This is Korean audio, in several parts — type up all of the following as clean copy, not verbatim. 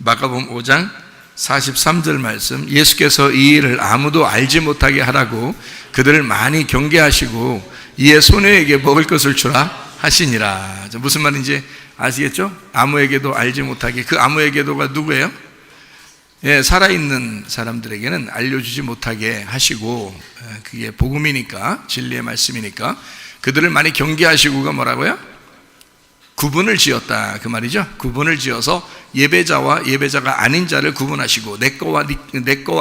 마가복음 5장 43절 말씀, 예수께서 이 일을 아무도 알지 못하게 하라고 그들을 많이 경계하시고 이에 소녀에게 먹을 것을 주라 하시니라. 무슨 말인지 아시겠죠? 아무에게도 알지 못하게. 그 아무에게도가 누구예요? 예, 살아있는 사람들에게는 알려주지 못하게 하시고, 그게 복음이니까, 진리의 말씀이니까 그들을 많이 경계하시고가 뭐라고요? 구분을 지었다, 그 말이죠. 구분을 지어서 예배자와 예배자가 아닌 자를 구분하시고 내 거와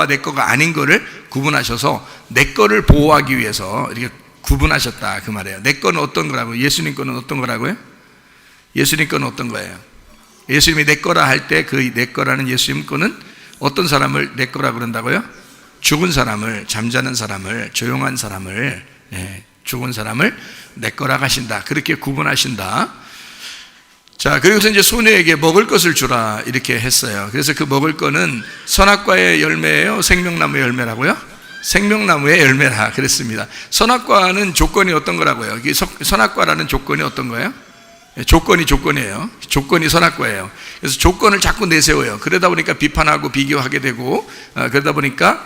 내 거가 아닌 거를 구분하셔서 내 거를 보호하기 위해서 이렇게 구분하셨다, 그 말이에요. 내 거는 어떤 거라고요? 예수님 거는 어떤 거라고요? 예수님 거는 어떤 거예요? 예수님이 내 거라 할 때 그 내 거라는 예수님 거는 어떤 사람을 내 거라 그런다고요? 죽은 사람을, 잠자는 사람을, 조용한 사람을, 죽은 사람을 내 거라 하신다, 그렇게 구분하신다. 자, 그리고서 이제 소녀에게 먹을 것을 주라 이렇게 했어요. 그래서 그 먹을 거는 선악과의 열매예요, 생명나무의 열매라고요? 생명나무의 열매라 그랬습니다. 선악과는 조건이 어떤 거라고요? 선악과라는 조건이 어떤 거예요? 조건이에요. 조건이 선악과예요. 그래서 조건을 자꾸 내세워요. 그러다 보니까 비판하고 비교하게 되고, 그러다 보니까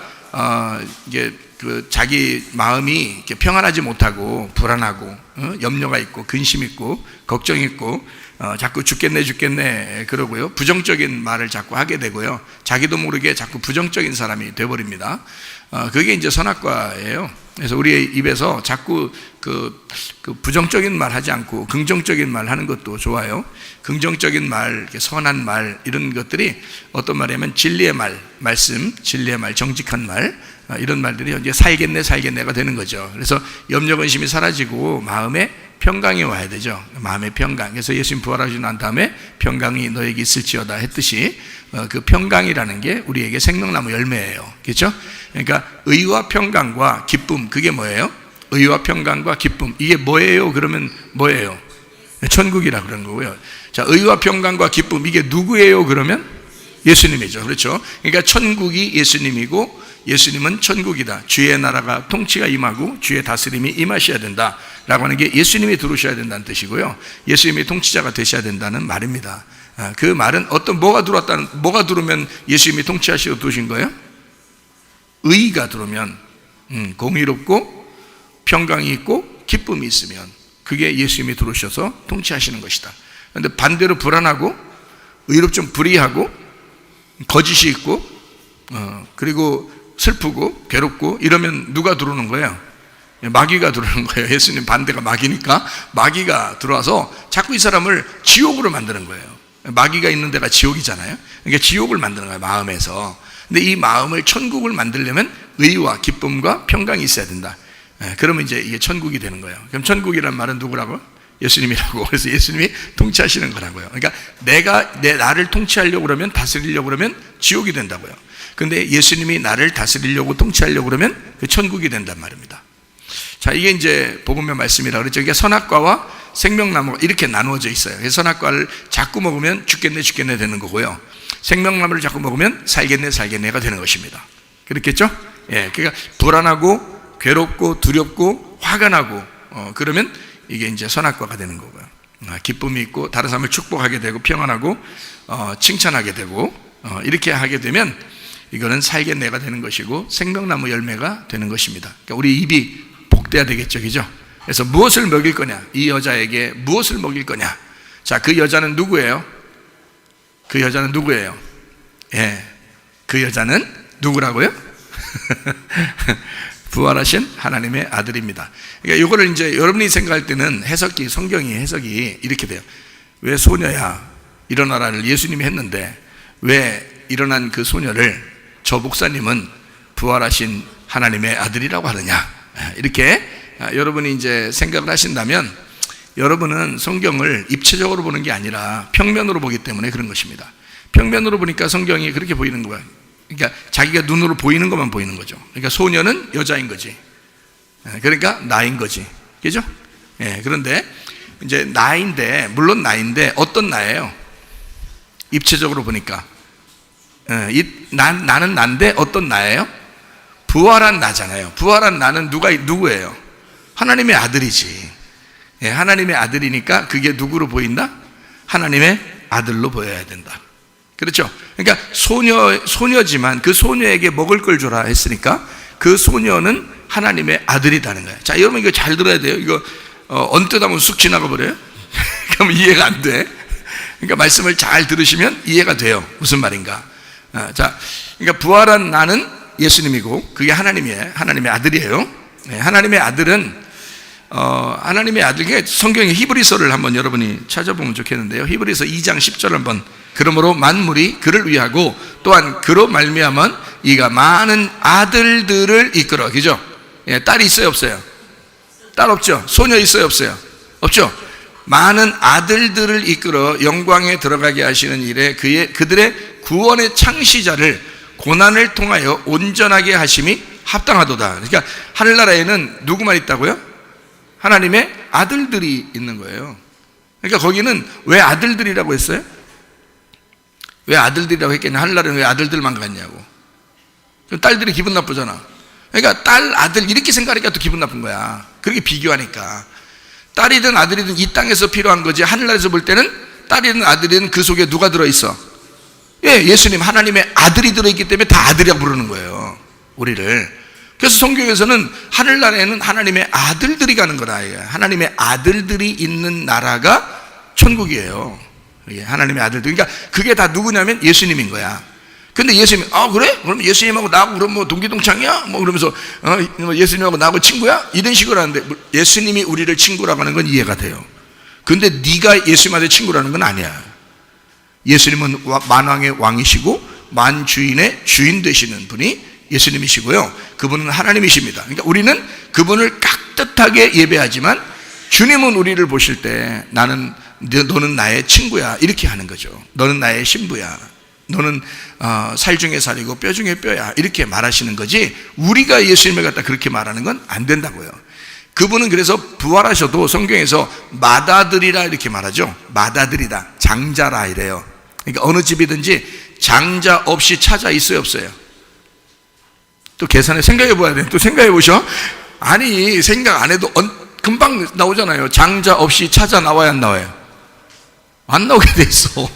이게 그 자기 마음이 이렇게 평안하지 못하고 불안하고, 염려가 있고 근심 있고 걱정 있고, 자꾸 죽겠네 그러고요, 부정적인 말을 자꾸 하게 되고요, 자기도 모르게 자꾸 부정적인 사람이 되어버립니다. 그게 이제 선악과예요. 그래서 우리의 입에서 자꾸 그 부정적인 말 하지 않고 긍정적인 말 하는 것도 좋아요. 긍정적인 말, 선한 말, 이런 것들이 어떤 말이냐면 진리의 말씀, 진리의 말, 정직한 말, 이런 말들이 이제 살겠네가 되는 거죠. 그래서 염려 근심이 사라지고 마음에 평강이 와야 되죠. 마음의 평강. 그래서 예수님 부활하시고 난 다음에 평강이 너에게 있을지어다 했듯이, 그 평강이라는 게 우리에게 생명나무 열매예요. 그렇죠? 그러니까 의와 평강과 기쁨, 그게 뭐예요? 의와 평강과 기쁨, 이게 뭐예요? 그러면 뭐예요? 천국이라 그런 거고요. 자, 의와 평강과 기쁨, 이게 누구예요? 그러면 예수님이죠. 그렇죠? 그러니까 천국이 예수님이고 예수님은 천국이다. 주의 나라가 통치가 임하고 주의 다스림이 임하셔야 된다 라고 하는 게 예수님이 들어오셔야 된다는 뜻이고요, 예수님이 통치자가 되셔야 된다는 말입니다. 그 말은 뭐가 들어오면 예수님이 통치하시고 들어오신 거예요? 의가 들어오면, 공의롭고 평강이 있고 기쁨이 있으면 그게 예수님이 들어오셔서 통치하시는 것이다. 그런데 반대로 불안하고 의롭좀 불의하고 거짓이 있고, 그리고 슬프고 괴롭고 이러면 누가 들어오는 거예요? 마귀가 들어오는 거예요. 예수님 반대가 마귀니까 마귀가 들어와서 자꾸 이 사람을 지옥으로 만드는 거예요. 마귀가 있는 데가 지옥이잖아요. 그러니까 지옥을 만드는 거예요, 마음에서. 근데 이 마음을 천국을 만들려면 의와 기쁨과 평강이 있어야 된다. 그러면 이제 이게 천국이 되는 거예요. 그럼 천국이란 말은 누구라고? 예수님이라고. 그래서 예수님이 통치하시는 거라고요. 그러니까 나를 통치하려고 그러면, 다스리려고 그러면 지옥이 된다고요. 근데 예수님이 나를 다스리려고 통치하려고 그러면 그 천국이 된단 말입니다. 자, 이게 이제 복음의 말씀이라 그랬죠. 이게 선악과와 생명나무가 이렇게 나누어져 있어요. 그래서 선악과를 자꾸 먹으면 죽겠네 되는 거고요, 생명나무를 자꾸 먹으면 살겠네가 되는 것입니다. 그렇겠죠? 예, 그러니까 불안하고 괴롭고 두렵고 화가 나고, 그러면 이게 이제 선악과가 되는 거고요. 기쁨이 있고 다른 사람을 축복하게 되고 평안하고 칭찬하게 되고, 이렇게 하게 되면 이거는 살겠네가 되는 것이고 생명나무 열매가 되는 것입니다. 그러니까 우리 입이 복돼야 되겠죠, 그죠? 그래서 무엇을 먹일 거냐, 이 여자에게 무엇을 먹일 거냐. 자, 그 여자는 누구예요? 그 여자는 누구예요? 예, 그 여자는 누구라고요? 부활하신 하나님의 아들입니다. 그러니까 이거를 이제 여러분이 생각할 때는 성경이 해석이 이렇게 돼요. 왜 소녀야 일어나라를 예수님이 했는데 왜 일어난 그 소녀를 저 목사님은 부활하신 하나님의 아들이라고 하느냐, 이렇게 여러분이 이제 생각을 하신다면, 여러분은 성경을 입체적으로 보는 게 아니라 평면으로 보기 때문에 그런 것입니다. 평면으로 보니까 성경이 그렇게 보이는 거예요. 그러니까 자기가 눈으로 보이는 것만 보이는 거죠. 그러니까 소녀는 여자인 거지, 그러니까 나인 거지, 그죠? 예, 그런데 이제 물론 나인데 어떤 나예요? 입체적으로 보니까 나는 난데 어떤 나예요? 부활한 나잖아요. 부활한 나는 누구예요? 하나님의 아들이지. 예, 하나님의 아들이니까 그게 누구로 보인다? 하나님의 아들로 보여야 된다. 그렇죠? 그러니까 소녀지만 그 소녀에게 먹을 걸 줘라 했으니까 그 소녀는 하나님의 아들이라는 거예요. 자, 여러분 이거 잘 들어야 돼요. 이거 언뜻 하면 쑥 지나가 버려요. 그럼 이해가 안 돼. 그러니까 말씀을 잘 들으시면 이해가 돼요. 무슨 말인가. 자, 그러니까 부활한 나는 예수님이고 그게 하나님의 아들이에요. 네, 하나님의 아들은 하나님의 아들, 성경의 히브리서를 한번 여러분이 찾아보면 좋겠는데요. 히브리서 2장 10절 한번. 그러므로 만물이 그를 위하고 또한 그로 말미암은 이가 많은 아들들을 이끌어. 그죠? 예, 딸이 있어요, 없어요? 딸 없죠? 소녀 있어요, 없어요? 없죠? 많은 아들들을 이끌어 영광에 들어가게 하시는 일에 그들의 구원의 창시자를 고난을 통하여 온전하게 하심이 합당하도다. 그러니까 하늘나라에는 누구만 있다고요? 하나님의 아들들이 있는 거예요. 그러니까 거기는 왜 아들들이라고 했어요? 왜 아들들이라고 했겠냐? 하늘나라는 왜 아들들만 갔냐고. 그럼 딸들이 기분 나쁘잖아. 그러니까 딸, 아들 이렇게 생각하니까 또 기분 나쁜 거야. 그렇게 비교하니까. 딸이든 아들이든 이 땅에서 필요한 거지, 하늘나라에서 볼 때는 딸이든 아들이든 그 속에 누가 들어있어? 예, 예수님, 하나님의 아들이 들어있기 때문에 다 아들이라고 부르는 거예요, 우리를. 그래서 성경에서는 하늘나라에는 하나님의 아들들이 가는 거다. 하나님의 아들들이 있는 나라가 천국이에요. 하나님의 아들들. 그러니까 그게 다 누구냐면 예수님인 거야. 근데 예수님이, 그래? 그럼 예수님하고 나하고 그럼 뭐 동기동창이야? 뭐 그러면서 예수님하고 나하고 친구야? 이런 식으로 하는데, 예수님이 우리를 친구라고 하는 건 이해가 돼요. 근데 네가 예수님한테 친구라는 건 아니야. 예수님은 만왕의 왕이시고 만주인의 주인 되시는 분이 예수님이시고요, 그분은 하나님이십니다. 그러니까 우리는 그분을 깍듯하게 예배하지만 주님은 우리를 보실 때 너는 나의 친구야 이렇게 하는 거죠. 너는 나의 신부야, 너는 살 중에 살이고 뼈 중에 뼈야 이렇게 말하시는 거지, 우리가 예수님을 갖다 그렇게 말하는 건 안 된다고요. 그분은 그래서 부활하셔도 성경에서 맏아들이라 이렇게 말하죠. 맏아들이다, 장자라 이래요. 그러니까 어느 집이든지 장자 없이 찾아 있어요, 없어요? 또 계산해 생각해 봐야 돼. 또 생각해 보셔. 아니, 생각 안 해도 금방 나오잖아요. 장자 없이 찾아 나와야 안 나와요? 안 나오게 돼 있어.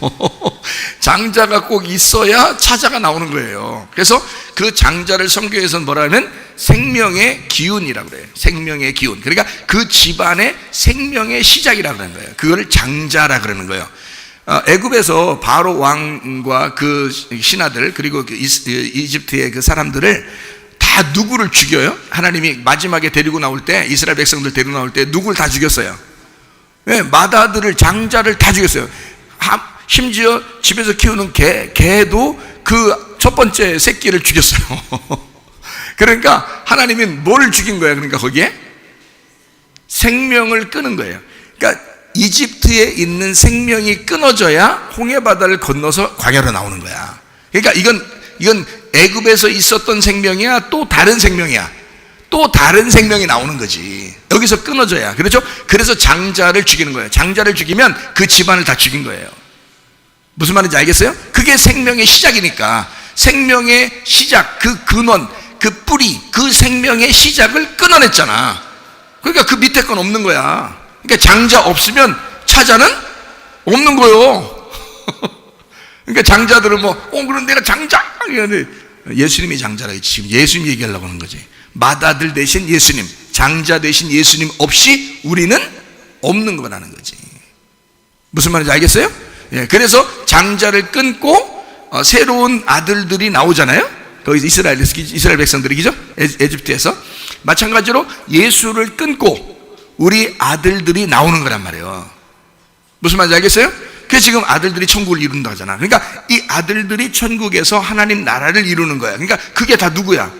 장자가 꼭 있어야 찾아가 나오는 거예요. 그래서 그 장자를 성경에서는 뭐라 하면 생명의 기운이라고 그래요. 생명의 기운. 그러니까 그 집안의 생명의 시작이라고 그러는 거예요. 그거를 장자라 그러는 거예요. 애굽에서 바로 왕과 그 신하들, 그리고 이집트의 그 사람들을 다 누구를 죽여요? 하나님이 마지막에 데리고 나올 때, 이스라엘 백성들 데리고 나올 때 누구를 다 죽였어요? 네, 맏아들을, 장자를 다 죽였어요. 심지어 집에서 키우는 개도 그 첫 번째 새끼를 죽였어요. 그러니까 하나님이 뭘 죽인 거예요? 그러니까 거기에 생명을 끄는 거예요. 그러니까 이집트에 있는 생명이 끊어져야 홍해바다를 건너서 광야로 나오는 거야. 그러니까 이건 애굽에서 있었던 생명이야, 또 다른 생명이야, 또 다른 생명이 나오는 거지. 여기서 끊어져야. 그렇죠? 그래서 장자를 죽이는 거예요. 장자를 죽이면 그 집안을 다 죽인 거예요. 무슨 말인지 알겠어요? 그게 생명의 시작이니까, 생명의 시작, 그 근원, 그 뿌리, 그 생명의 시작을 끊어냈잖아. 그러니까 그 밑에 건 없는 거야. 그러니까 장자 없으면 차자는 없는 거요. 그러니까 장자들은 그럼 내가 장자 이러는데, 예수님이 장자라. 지금 예수님 얘기하려고 하는 거지. 맏아들 대신 예수님, 장자 대신 예수님 없이 우리는 없는 거라는 거지. 무슨 말인지 알겠어요? 예, 그래서 장자를 끊고 새로운 아들들이 나오잖아요. 거기서 이스라엘 백성들이, 그죠? 에집트에서. 마찬가지로 예수를 끊고 우리 아들들이 나오는 거란 말이에요. 무슨 말인지 알겠어요? 그래서 지금 아들들이 천국을 이룬다 하잖아. 그러니까 이 아들들이 천국에서 하나님 나라를 이루는 거야. 그러니까 그게 다 누구야?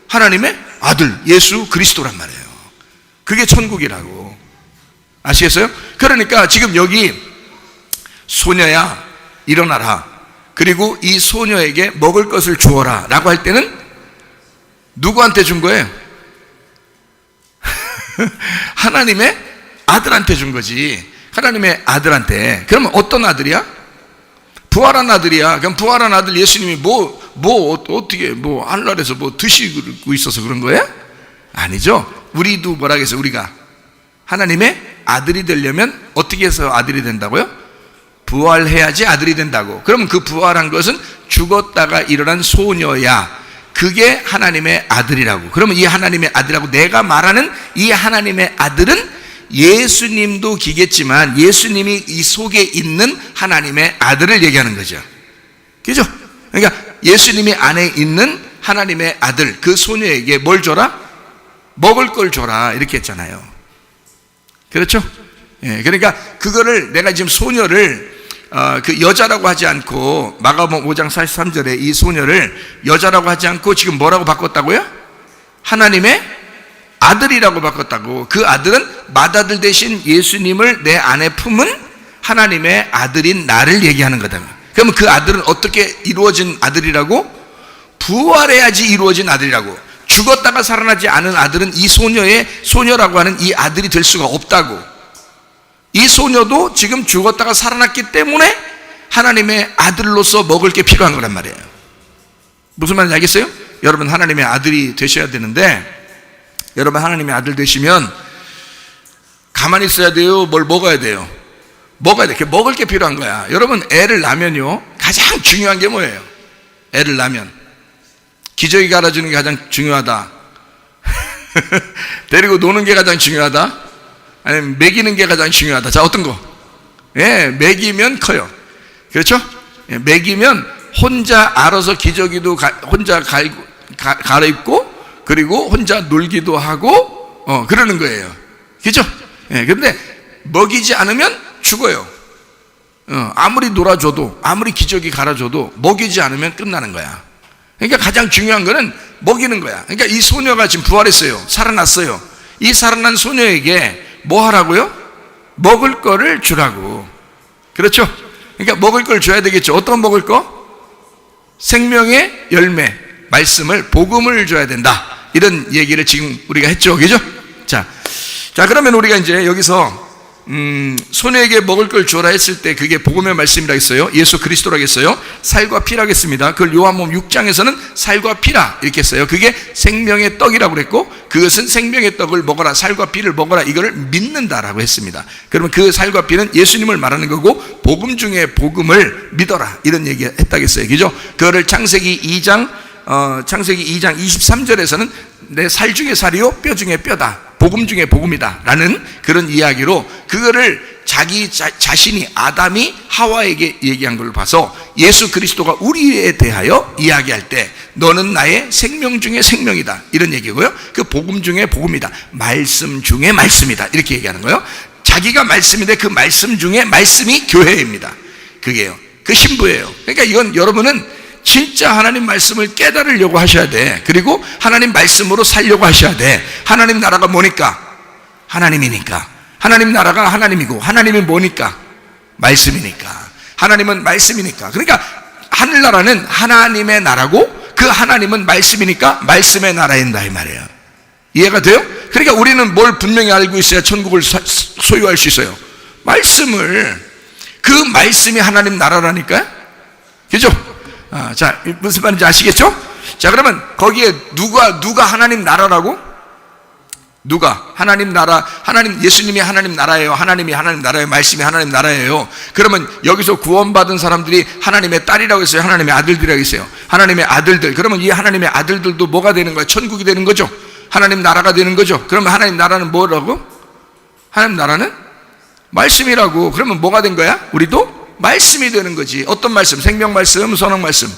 하나님의 아들 예수 그리스도란 말이에요. 그게 천국이라고. 아시겠어요? 그러니까 지금 여기 소녀야 일어나라, 그리고 이 소녀에게 먹을 것을 주어라 라고 할 때는 누구한테 준 거예요? 하나님의 아들한테 준 거지. 하나님의 아들한테. 그러면 어떤 아들이야? 부활한 아들이야. 그럼 부활한 아들 예수님이 어떻게 하늘나라에서 드시고 있어서 그런 거예요? 아니죠. 우리도 뭐라 그랬어요? 우리가 하나님의 아들이 되려면 어떻게 해서 아들이 된다고요? 부활해야지 아들이 된다고. 그러면 그 부활한 것은 죽었다가 일어난 소녀야. 그게 하나님의 아들이라고. 그러면 이 하나님의 아들이라고 내가 말하는 이 하나님의 아들은 예수님도 기겠지만 예수님이 이 속에 있는 하나님의 아들을 얘기하는 거죠. 그죠? 그러니까 예수님이 안에 있는 하나님의 아들, 그 소녀에게 뭘 줘라? 먹을 걸 줘라. 이렇게 했잖아요. 그렇죠? 예, 그러니까 그거를 내가 지금 소녀를 그 여자라고 하지 않고 마가복음 5장 43절에 이 소녀를 여자라고 하지 않고 지금 뭐라고 바꿨다고요? 하나님의 아들이라고 바꿨다고. 그 아들은 맏아들 대신 예수님을 내 안에 품은 하나님의 아들인 나를 얘기하는 거다. 그러면 그 아들은 어떻게 이루어진 아들이라고? 부활해야지 이루어진 아들이라고. 죽었다가 살아나지 않은 아들은 이 소녀라고 하는 이 아들이 될 수가 없다고. 이 소녀도 지금 죽었다가 살아났기 때문에 하나님의 아들로서 먹을 게 필요한 거란 말이에요. 무슨 말인지 알겠어요? 여러분 하나님의 아들이 되셔야 되는데, 여러분 하나님의 아들 되시면 가만히 있어야 돼요? 뭘 먹어야 돼요? 먹어야 돼. 먹을 게 필요한 거야. 여러분 애를 낳으면요 가장 중요한 게 뭐예요? 애를 낳으면 기저귀 갈아주는 게 가장 중요하다. 데리고 노는 게 가장 중요하다. 아니면 먹이는 게 가장 중요하다. 자, 어떤 거? 예, 먹이면 커요. 그렇죠? 예, 먹이면 혼자 알아서 기저귀도 혼자 갈아입고 그리고 혼자 놀기도 하고 그러는 거예요. 그렇죠? 예, 그런데 먹이지 않으면 죽어요. 아무리 놀아줘도 아무리 기저귀 갈아줘도 먹이지 않으면 끝나는 거야. 그러니까 가장 중요한 거는 먹이는 거야. 그러니까 이 소녀가 지금 부활했어요. 살아났어요. 이 살아난 소녀에게 뭐 하라고요? 먹을 거를 주라고. 그렇죠? 그러니까 먹을 걸 줘야 되겠죠. 어떤 먹을 거? 생명의 열매, 말씀을, 복음을 줘야 된다. 이런 얘기를 지금 우리가 했죠. 그죠? 자, 그러면 우리가 이제 여기서 소녀에게 먹을 걸 주라 했을 때 그게 복음의 말씀이라 했어요. 예수 그리스도라고 했어요. 살과 피라고 했습니다. 그걸 요한복음 6장에서는 살과 피라 이렇게 했어요. 그게 생명의 떡이라고 그랬고, 그것은 생명의 떡을 먹어라, 살과 피를 먹어라, 이거를 믿는다라고 했습니다. 그러면 그 살과 피는 예수님을 말하는 거고, 복음 중에 복음을 믿어라, 이런 얘기 했다고 했어요. 그죠? 그거를 창세기 2장 23절에서는 내 살 중에 살이요 뼈 중에 뼈다, 복음 중에 복음이다 라는 그런 이야기로 그거를 자기 자신이 아담이 하와에게 얘기한 걸 봐서 예수 그리스도가 우리에 대하여 이야기할 때 너는 나의 생명 중에 생명이다, 이런 얘기고요. 그 복음 중에 복음이다, 말씀 중에 말씀이다, 이렇게 얘기하는 거예요. 자기가 말씀인데 그 말씀 중에 말씀이 교회입니다. 그게요, 그 신부예요. 그러니까 이건 여러분은 진짜 하나님 말씀을 깨달으려고 하셔야 돼. 그리고 하나님 말씀으로 살려고 하셔야 돼. 하나님 나라가 뭐니까? 하나님이니까. 하나님 나라가 하나님이고, 하나님이 뭐니까? 말씀이니까. 하나님은 말씀이니까. 그러니까 하늘나라는 하나님의 나라고, 그 하나님은 말씀이니까 말씀의 나라인다, 이 말이에요. 이해가 돼요? 그러니까 우리는 뭘 분명히 알고 있어야 천국을 소유할 수 있어요? 말씀을. 그 말씀이 하나님 나라라니까요. 그죠? 자, 무슨 말인지 아시겠죠? 자, 그러면 거기에 누가 하나님 나라라고? 누가? 하나님 나라, 예수님이 하나님 나라예요. 하나님이 하나님 나라예요. 말씀이 하나님 나라예요. 그러면 여기서 구원받은 사람들이 하나님의 딸이라고 했어요? 하나님의 아들들이라고 했어요? 하나님의 아들들. 그러면 이 하나님의 아들들도 뭐가 되는 거예요? 천국이 되는 거죠? 하나님 나라가 되는 거죠? 그러면 하나님 나라는 뭐라고? 하나님 나라는 말씀이라고. 그러면 뭐가 된 거야? 우리도 말씀이 되는 거지. 어떤 말씀? 생명 말씀, 선악 말씀.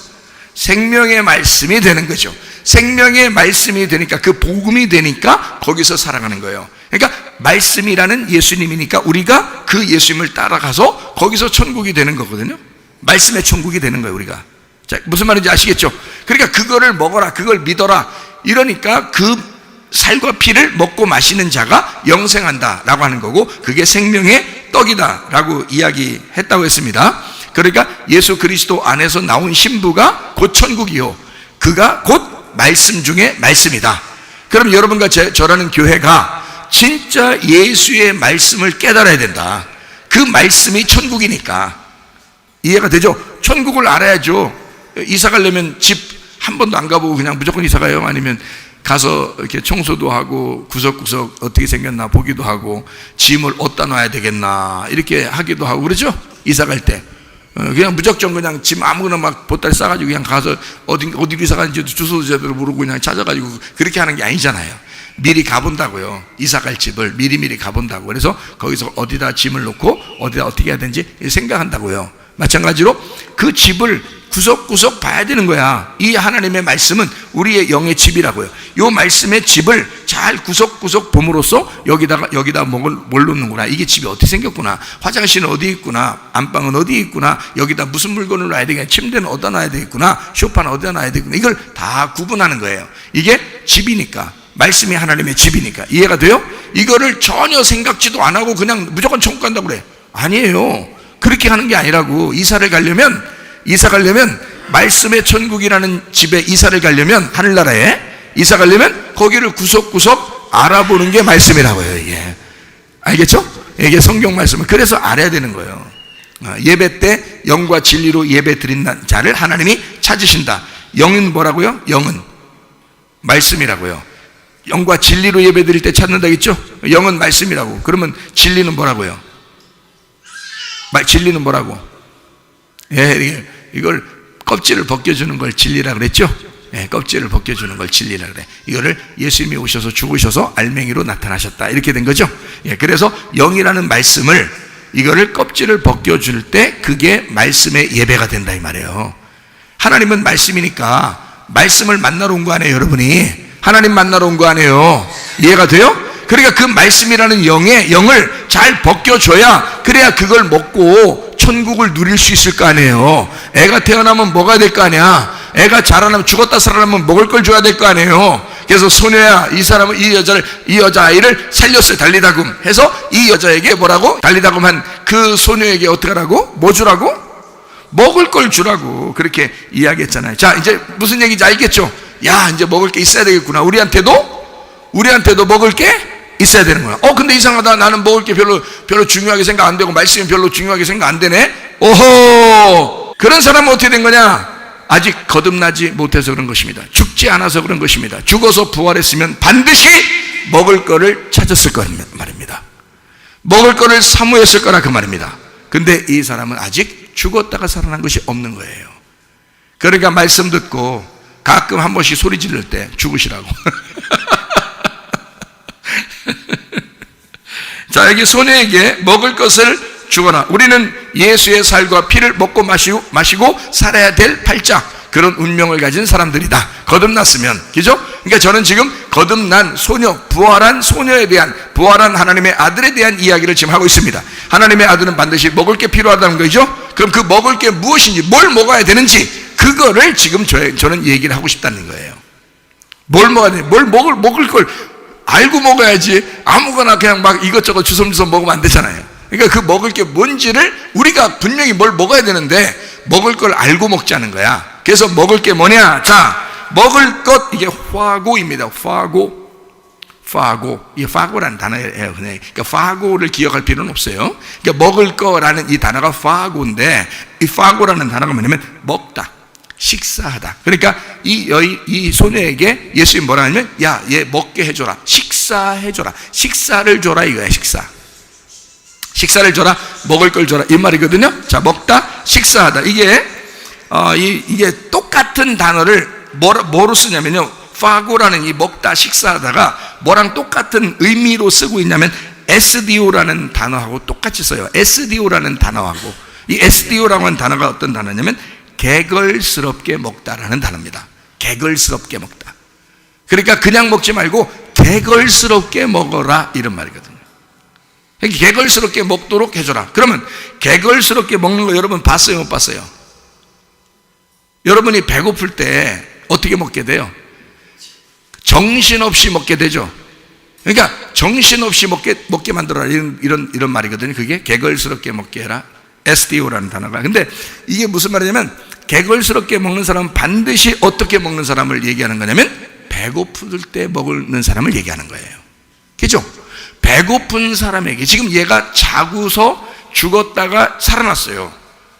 생명의 말씀이 되는 거죠. 생명의 말씀이 되니까, 그 복음이 되니까 거기서 살아가는 거예요. 그러니까 말씀이라는 예수님이니까 우리가 그 예수님을 따라가서 거기서 천국이 되는 거거든요. 말씀의 천국이 되는 거예요, 우리가. 자, 무슨 말인지 아시겠죠? 그러니까 그거를 먹어라, 그걸 믿어라, 이러니까 그 살과 피를 먹고 마시는 자가 영생한다라고 하는 거고, 그게 생명의 떡이다라고 이야기했다고 했습니다. 그러니까 예수 그리스도 안에서 나온 신부가 곧 천국이요, 그가 곧 말씀 중에 말씀이다. 그럼 여러분과 저라는 교회가 진짜 예수의 말씀을 깨달아야 된다. 그 말씀이 천국이니까. 이해가 되죠? 천국을 알아야죠. 이사 가려면 집 한 번도 안 가보고 그냥 무조건 이사 가요? 아니면 가서 이렇게 청소도 하고 구석구석 어떻게 생겼나 보기도 하고 짐을 어디다 놔야 되겠나 이렇게 하기도 하고 그러죠? 이사 갈 때. 그냥 무작정 그냥 짐 아무거나 막 보따리 싸가지고 그냥 가서 어디로 이사 가는지도 주소도 제대로 모르고 그냥 찾아가지고 그렇게 하는 게 아니잖아요. 미리 가본다고요. 이사 갈 집을 미리 가본다고. 그래서 거기서 어디다 짐을 놓고 어디다 어떻게 해야 되는지 생각한다고요. 마찬가지로 그 집을 구석구석 봐야 되는 거야. 이 하나님의 말씀은 우리의 영의 집이라고요. 이 말씀의 집을 잘 구석구석 봄으로써 여기다 뭘 놓는구나. 이게 집이 어떻게 생겼구나. 화장실은 어디 있구나. 안방은 어디 있구나. 여기다 무슨 물건을 놔야 되겠구나. 침대는 어디다 놔야 되겠구나. 소파는 어디다 놔야 되겠구나. 이걸 다 구분하는 거예요. 이게 집이니까. 말씀이 하나님의 집이니까. 이해가 돼요? 이거를 전혀 생각지도 안 하고 그냥 무조건 천국 간다고 그래. 아니에요. 그렇게 하는 게 아니라고. 이사 가려면 말씀의 천국이라는 집에 이사를 가려면, 하늘나라에 이사 가려면 거기를 구석구석 알아보는 게 말씀이라고요. 이게 알겠죠? 이게 성경 말씀을 그래서 알아야 되는 거예요. 예배 때 영과 진리로 예배 드린 자를 하나님이 찾으신다. 영은 뭐라고요? 영은 말씀이라고요. 영과 진리로 예배 드릴 때 찾는다 했죠? 영은 말씀이라고. 그러면 진리는 뭐라고요? 진리는 뭐라고? 예, 이걸 껍질을 벗겨주는 걸 진리라 그랬죠? 예, 껍질을 벗겨주는 걸 진리라 그래. 이거를 예수님이 오셔서 죽으셔서 알맹이로 나타나셨다. 이렇게 된 거죠? 예, 그래서 영이라는 말씀을 이거를 껍질을 벗겨줄 때 그게 말씀의 예배가 된다 이 말이에요. 하나님은 말씀이니까 말씀을 만나러 온 거 아니에요, 여러분이? 하나님 만나러 온 거 아니에요? 이해가 돼요? 그러니까 그 말씀이라는 영을 잘 벗겨줘야, 그래야 그걸 먹고 천국을 누릴 수 있을 거 아니에요. 애가 태어나면 먹어야 될 거 아니야. 애가 자라나면, 죽었다 살아나면 먹을 걸 줘야 될 거 아니에요. 그래서 소녀야, 이 사람은 이 여자아이를 살렸어요. 달리다금 해서 이 여자에게 뭐라고? 달리다금 한 그 소녀에게 어떻게 하라고? 뭐 주라고? 먹을 걸 주라고. 그렇게 이야기했잖아요. 자, 이제 무슨 얘기인지 알겠죠? 야, 이제 먹을 게 있어야 되겠구나. 우리한테도 먹을 게 있어야 되는 거야. 근데 이상하다. 나는 먹을 게 별로 중요하게 생각 안 되고 말씀이 별로 중요하게 생각 안 되네. 오호! 그런 사람은 어떻게 된 거냐? 아직 거듭나지 못해서 그런 것입니다. 죽지 않아서 그런 것입니다. 죽어서 부활했으면 반드시 먹을 거를 찾았을 거란 말입니다. 먹을 거를 사모했을 거라 그 말입니다. 근데 이 사람은 아직 죽었다가 살아난 것이 없는 거예요. 그러니까 말씀 듣고 가끔 한 번씩 소리 지를 때 죽으시라고. 자, 여기 소녀에게 먹을 것을 주거나. 우리는 예수의 살과 피를 먹고 마시고 살아야 될 팔짝 그런 운명을 가진 사람들이다. 거듭났으면. 그죠? 그러니까 저는 지금 거듭난 소녀, 부활한 소녀에 대한, 부활한 하나님의 아들에 대한 이야기를 지금 하고 있습니다. 하나님의 아들은 반드시 먹을 게 필요하다는 거죠. 그럼 그 먹을 게 무엇인지, 뭘 먹어야 되는지, 그거를 지금 저는 얘기를 하고 싶다는 거예요. 뭘 먹어야 돼? 먹을 걸 알고 먹어야지. 아무거나 그냥 막 이것저것 주섬주섬 먹으면 안 되잖아요. 그러니까 그 먹을 게 뭔지를 우리가 분명히 뭘 먹어야 되는데 먹을 걸 알고 먹자는 거야. 그래서 먹을 게 뭐냐? 자, 먹을 것, 이게 화고입니다. 화고. 이 화고라는 단어예요. 그러니까 화고를 기억할 필요는 없어요. 그러니까 먹을 거라는 이 단어가 화고인데, 이 화고라는 단어가 뭐냐면 먹다, 식사하다. 그러니까 이 소녀에게 예수님이 뭐라 하냐면, 야, 얘 먹게 해줘라. 식사해줘라. 식사를 줘라 이거야. 식사를 줘라. 먹을 걸 줘라. 이 말이거든요. 자, 먹다, 식사하다. 이게 똑같은 단어를 뭐로 쓰냐면요. 파고라는 이 먹다, 식사하다가 뭐랑 똑같은 의미로 쓰고 있냐면 SDO라는 단어하고 똑같이 써요. SDO라는 단어하고. 이 SDO라고 하는 단어가 어떤 단어냐면 개걸스럽게 먹다라는 단어입니다. 개걸스럽게 먹다. 그러니까 그냥 먹지 말고 개걸스럽게 먹어라 이런 말이거든요. 개걸스럽게 먹도록 해줘라. 그러면 개걸스럽게 먹는 거 여러분 봤어요, 못 봤어요? 여러분이 배고플 때 어떻게 먹게 돼요? 정신없이 먹게 되죠. 그러니까 정신없이 먹게 만들어라 이런 말이거든요. 그게 개걸스럽게 먹게 해라. SDO라는 단어가. 근데 이게 무슨 말이냐면 개걸스럽게 먹는 사람은 반드시 어떻게 먹는 사람을 얘기하는 거냐면 배고플 때 먹는 사람을 얘기하는 거예요. 그죠? 배고픈 사람에게, 지금 얘가 자고서 죽었다가 살아났어요.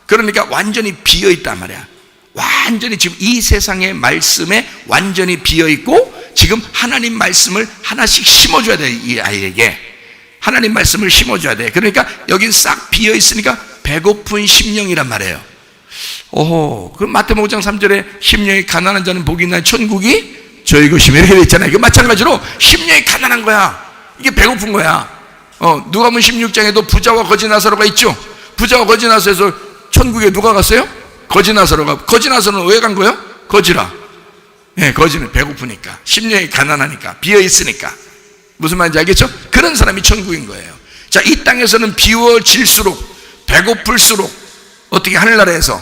그러니까 완전히 비어있단 말이야. 완전히 지금 이 세상의 말씀에 완전히 비어있고 지금 하나님 말씀을 하나씩 심어줘야 돼. 이 아이에게 하나님 말씀을 심어줘야 돼. 그러니까 여긴 싹 비어있으니까 배고픈 심령이란 말이에요. 오호, 그럼 마태복음 5장 3절에 심령이 가난한 자는 복이 있나니 천국이 저희 것이며 이렇게 돼 있잖아요. 그 마찬가지로 심령이 가난한 거야. 이게 배고픈 거야. 누가복음 16장에도 부자와 거지 나사로가 있죠. 부자와 거지 나사로에서 천국에 누가 갔어요? 거지 나사로가. 거지 나사로는 왜 간 거예요? 거지라. 예, 거지는 배고프니까, 심령이 가난하니까, 비어 있으니까. 무슨 말인지 알겠죠? 그런 사람이 천국인 거예요. 자, 이 땅에서는 비워질수록, 배고플수록 어떻게 하늘나라에서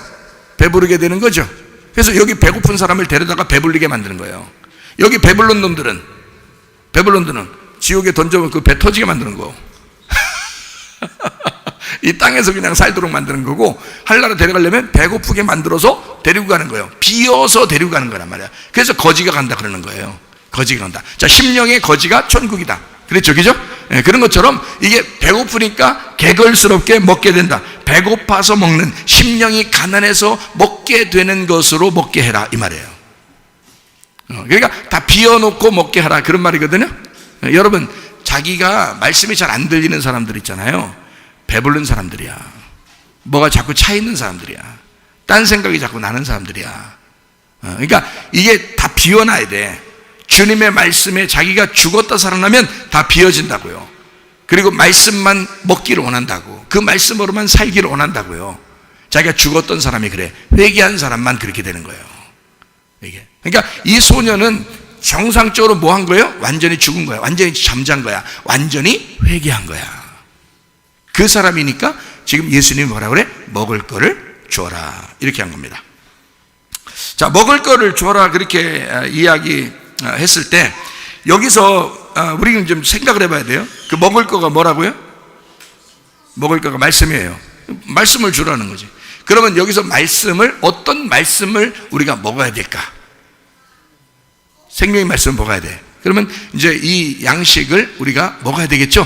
배부르게 되는 거죠. 그래서 여기 배고픈 사람을 데려다가 배불리게 만드는 거예요. 여기 배불른 놈들은 지옥에 던져면 그 배 터지게 만드는 거. 이 땅에서 그냥 살도록 만드는 거고, 하늘나라 데려가려면 배고프게 만들어서 데리고 가는 거예요. 비어서 데리고 가는 거란 말이야. 그래서 거지가 간다 그러는 거예요. 거지가 간다. 자, 심령의 거지가 천국이다. 그랬죠, 그죠? 네, 그런 것처럼 이게 배고프니까 개걸스럽게 먹게 된다. 배고파서 먹는, 심령이 가난해서 먹게 되는 것으로 먹게 해라, 이 말이에요. 그러니까 다 비워놓고 먹게 하라, 그런 말이거든요. 여러분, 자기가 말씀이 잘 안 들리는 사람들 있잖아요. 배부른 사람들이야. 뭐가 자꾸 차 있는 사람들이야. 딴 생각이 자꾸 나는 사람들이야. 그러니까 이게 다 비워놔야 돼. 주님의 말씀에 자기가 죽었다 살아나면 다 비워진다고요. 그리고 말씀만 먹기를 원한다고. 그 말씀으로만 살기를 원한다고요. 자기가 죽었던 사람이 그래. 회개한 사람만 그렇게 되는 거예요. 이게. 그러니까 이 소녀는 정상적으로 뭐 한 거예요? 완전히 죽은 거야. 완전히 잠잔 거야. 완전히 회개한 거야. 그 사람이니까 지금 예수님이 뭐라 그래? 먹을 거를 줘라, 이렇게 한 겁니다. 자, 먹을 거를 줘라, 그렇게 이야기했을 때 여기서 우리는 좀 생각을 해봐야 돼요. 그 먹을 거가 뭐라고요? 먹을 거가 말씀이에요. 말씀을 주라는 거지. 그러면 여기서 어떤 말씀을 우리가 먹어야 될까? 생명의 말씀을 먹어야 돼. 그러면 이제 이 양식을 우리가 먹어야 되겠죠?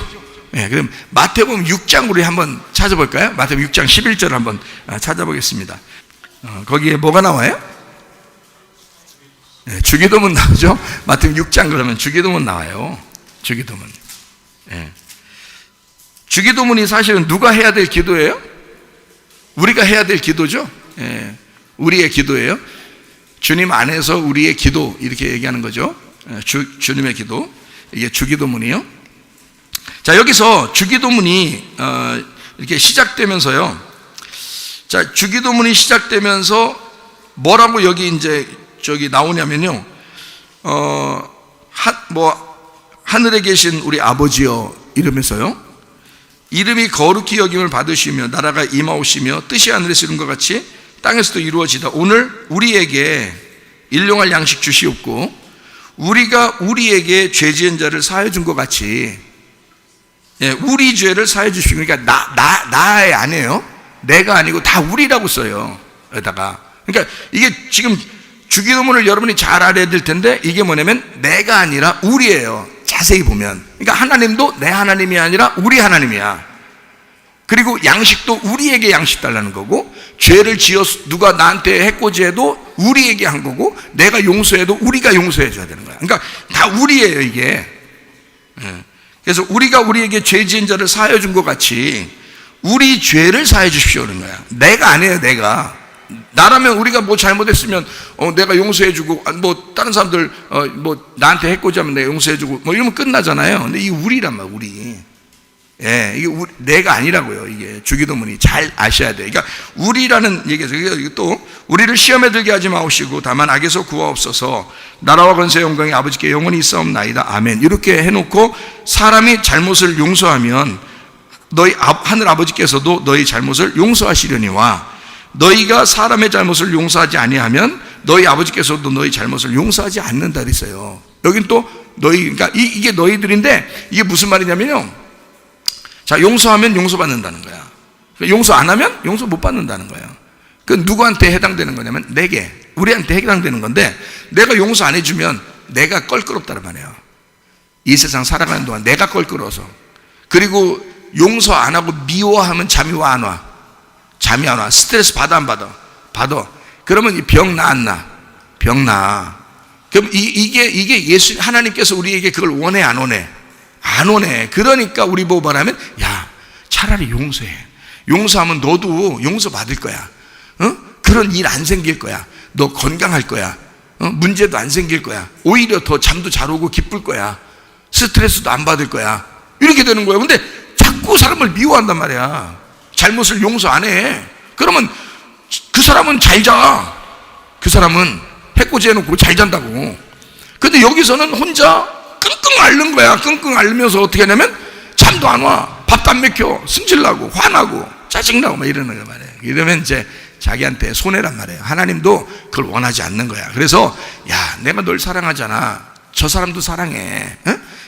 네, 그럼 마태복음 6장 우리 한번 찾아볼까요? 마태복음 6장 11절을 한번 찾아보겠습니다. 거기에 뭐가 나와요? 네, 주기도문 나오죠? 마태복음 6장 그러면 주기도문 나와요. 주기도문. 네. 주기도문이 사실은 누가 해야 될 기도예요? 우리가 해야 될 기도죠? 네, 우리의 기도예요. 주님 안에서 우리의 기도, 이렇게 얘기하는 거죠. 주님의 기도. 이게 주기도문이요. 자, 여기서 주기도문이 이렇게 시작되면서요. 자, 주기도문이 시작되면서 뭐라고 여기 이제 저기 나오냐면요. 하늘에 계신 우리 아버지여 이러면서요. 이름이 거룩히 여김을 받으시며 나라가 임하오시며 뜻이 하늘에서 이룬 것 같이 땅에서도 이루어지다. 오늘 우리에게 일용할 양식 주시옵고 우리가 우리에게 죄 지은 자를 사하여 준 것 같이, 예, 우리 죄를 사해 주시고, 그러니까 나의 아니에요. 내가 아니고 다 우리라고 써요. 여기다가. 그러니까 이게 지금 주기도문을 여러분이 잘 알아야 될 텐데, 이게 뭐냐면 내가 아니라 우리예요. 자세히 보면. 그러니까 하나님도 내 하나님이 아니라 우리 하나님이야. 그리고 양식도 우리에게 양식 달라는 거고, 죄를 누가 나한테 해코지해도 우리에게 한 거고, 내가 용서해도 우리가 용서해 줘야 되는 거야. 그러니까 다 우리예요, 이게. 그래서 우리가 우리에게 죄 지은 자를 사하여 준 것 같이 우리 죄를 사해 주십시오 그런 거야. 내가 아니에요, 내가. 나라면 우리가 뭐 잘못했으면 내가 용서해 주고, 뭐 다른 사람들 뭐 나한테 해코지하면 내가 용서해 주고 뭐 이러면 끝나잖아요. 근데 이게 우리란 말이야, 우리. 예, 이게 내가 아니라고요. 이게 주기도문이 잘 아셔야 돼. 그러니까 우리라는 얘기에서 또 우리를 시험에 들게 하지 마옵시고 다만 악에서 구하옵소서. 나라와 권세 영광이 아버지께 영원히 있사옵나이다. 아멘. 이렇게 해놓고 사람이 잘못을 용서하면 너희 하늘 아버지께서도 너희 잘못을 용서하시려니와 너희가 사람의 잘못을 용서하지 아니하면 너희 아버지께서도 너희 잘못을 용서하지 않는다 그랬어요. 여긴 또 너희, 그러니까 이게 너희들인데 이게 무슨 말이냐면요. 자, 용서하면 용서받는다는 거야. 용서 안 하면 용서 못 받는다는 거야. 그 누구한테 해당되는 거냐면 내게, 우리한테 해당되는 건데, 내가 용서 안 해주면 내가 껄끄럽다는 말이에요. 이 세상 살아가는 동안 내가 껄끄러워서. 그리고 용서 안 하고 미워하면 잠이 와 안 와? 잠이 안 와. 스트레스 받아 안 받아? 받아. 그러면 이 병 나 안 나? 병 나. 그럼 이게 하나님께서 우리에게 그걸 원해 안 원해? 안 오네. 그러니까 우리 보고 말하면, 야, 차라리 용서해. 용서하면 너도 용서받을 거야. 그런 일 안 생길 거야. 너 건강할 거야. 문제도 안 생길 거야. 오히려 더 잠도 잘 오고 기쁠 거야. 스트레스도 안 받을 거야. 이렇게 되는 거야. 근데 자꾸 사람을 미워한단 말이야. 잘못을 용서 안 해. 그러면 그 사람은 잘 자. 그 사람은 해코지 해놓고 잘 잔다고. 근데 여기서는 혼자 끙끙 앓는 거야. 끙끙 앓으면서 어떻게 하냐면 잠도 안 와. 밥도 안 먹혀. 승질나고 화나고 짜증나고 막 이러는 거야 말이에요. 이러면 이제 자기한테 손해란 말이에요. 하나님도 그걸 원하지 않는 거야. 그래서 야, 내가 널 사랑하잖아. 저 사람도 사랑해.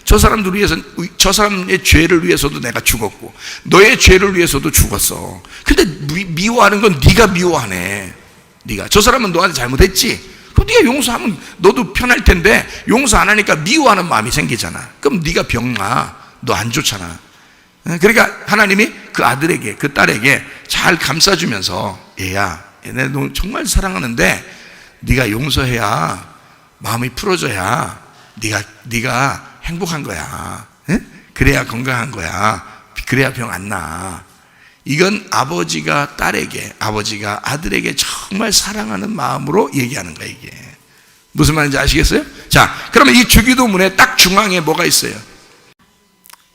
저 사람들 위해서, 저 사람의 죄를 위해서도 내가 죽었고 너의 죄를 위해서도 죽었어. 근데 미워하는 건 네가 미워하네. 네가 저 사람은 너한테 잘못했지. 그럼 네가 용서하면 너도 편할 텐데 용서 안 하니까 미워하는 마음이 생기잖아. 그럼 네가 병나. 너 안 좋잖아. 그러니까 하나님이 그 아들에게, 그 딸에게 잘 감싸주면서 얘야, 얘네 너 정말 사랑하는데 네가 용서해야 마음이 풀어져야 네가 행복한 거야. 그래야 건강한 거야. 그래야 병 안 나. 이건 아버지가 딸에게, 아버지가 아들에게 정말 사랑하는 마음으로 얘기하는 거야. 이게 무슨 말인지 아시겠어요? 자, 그러면 이 주기도문에 딱 중앙에 뭐가 있어요?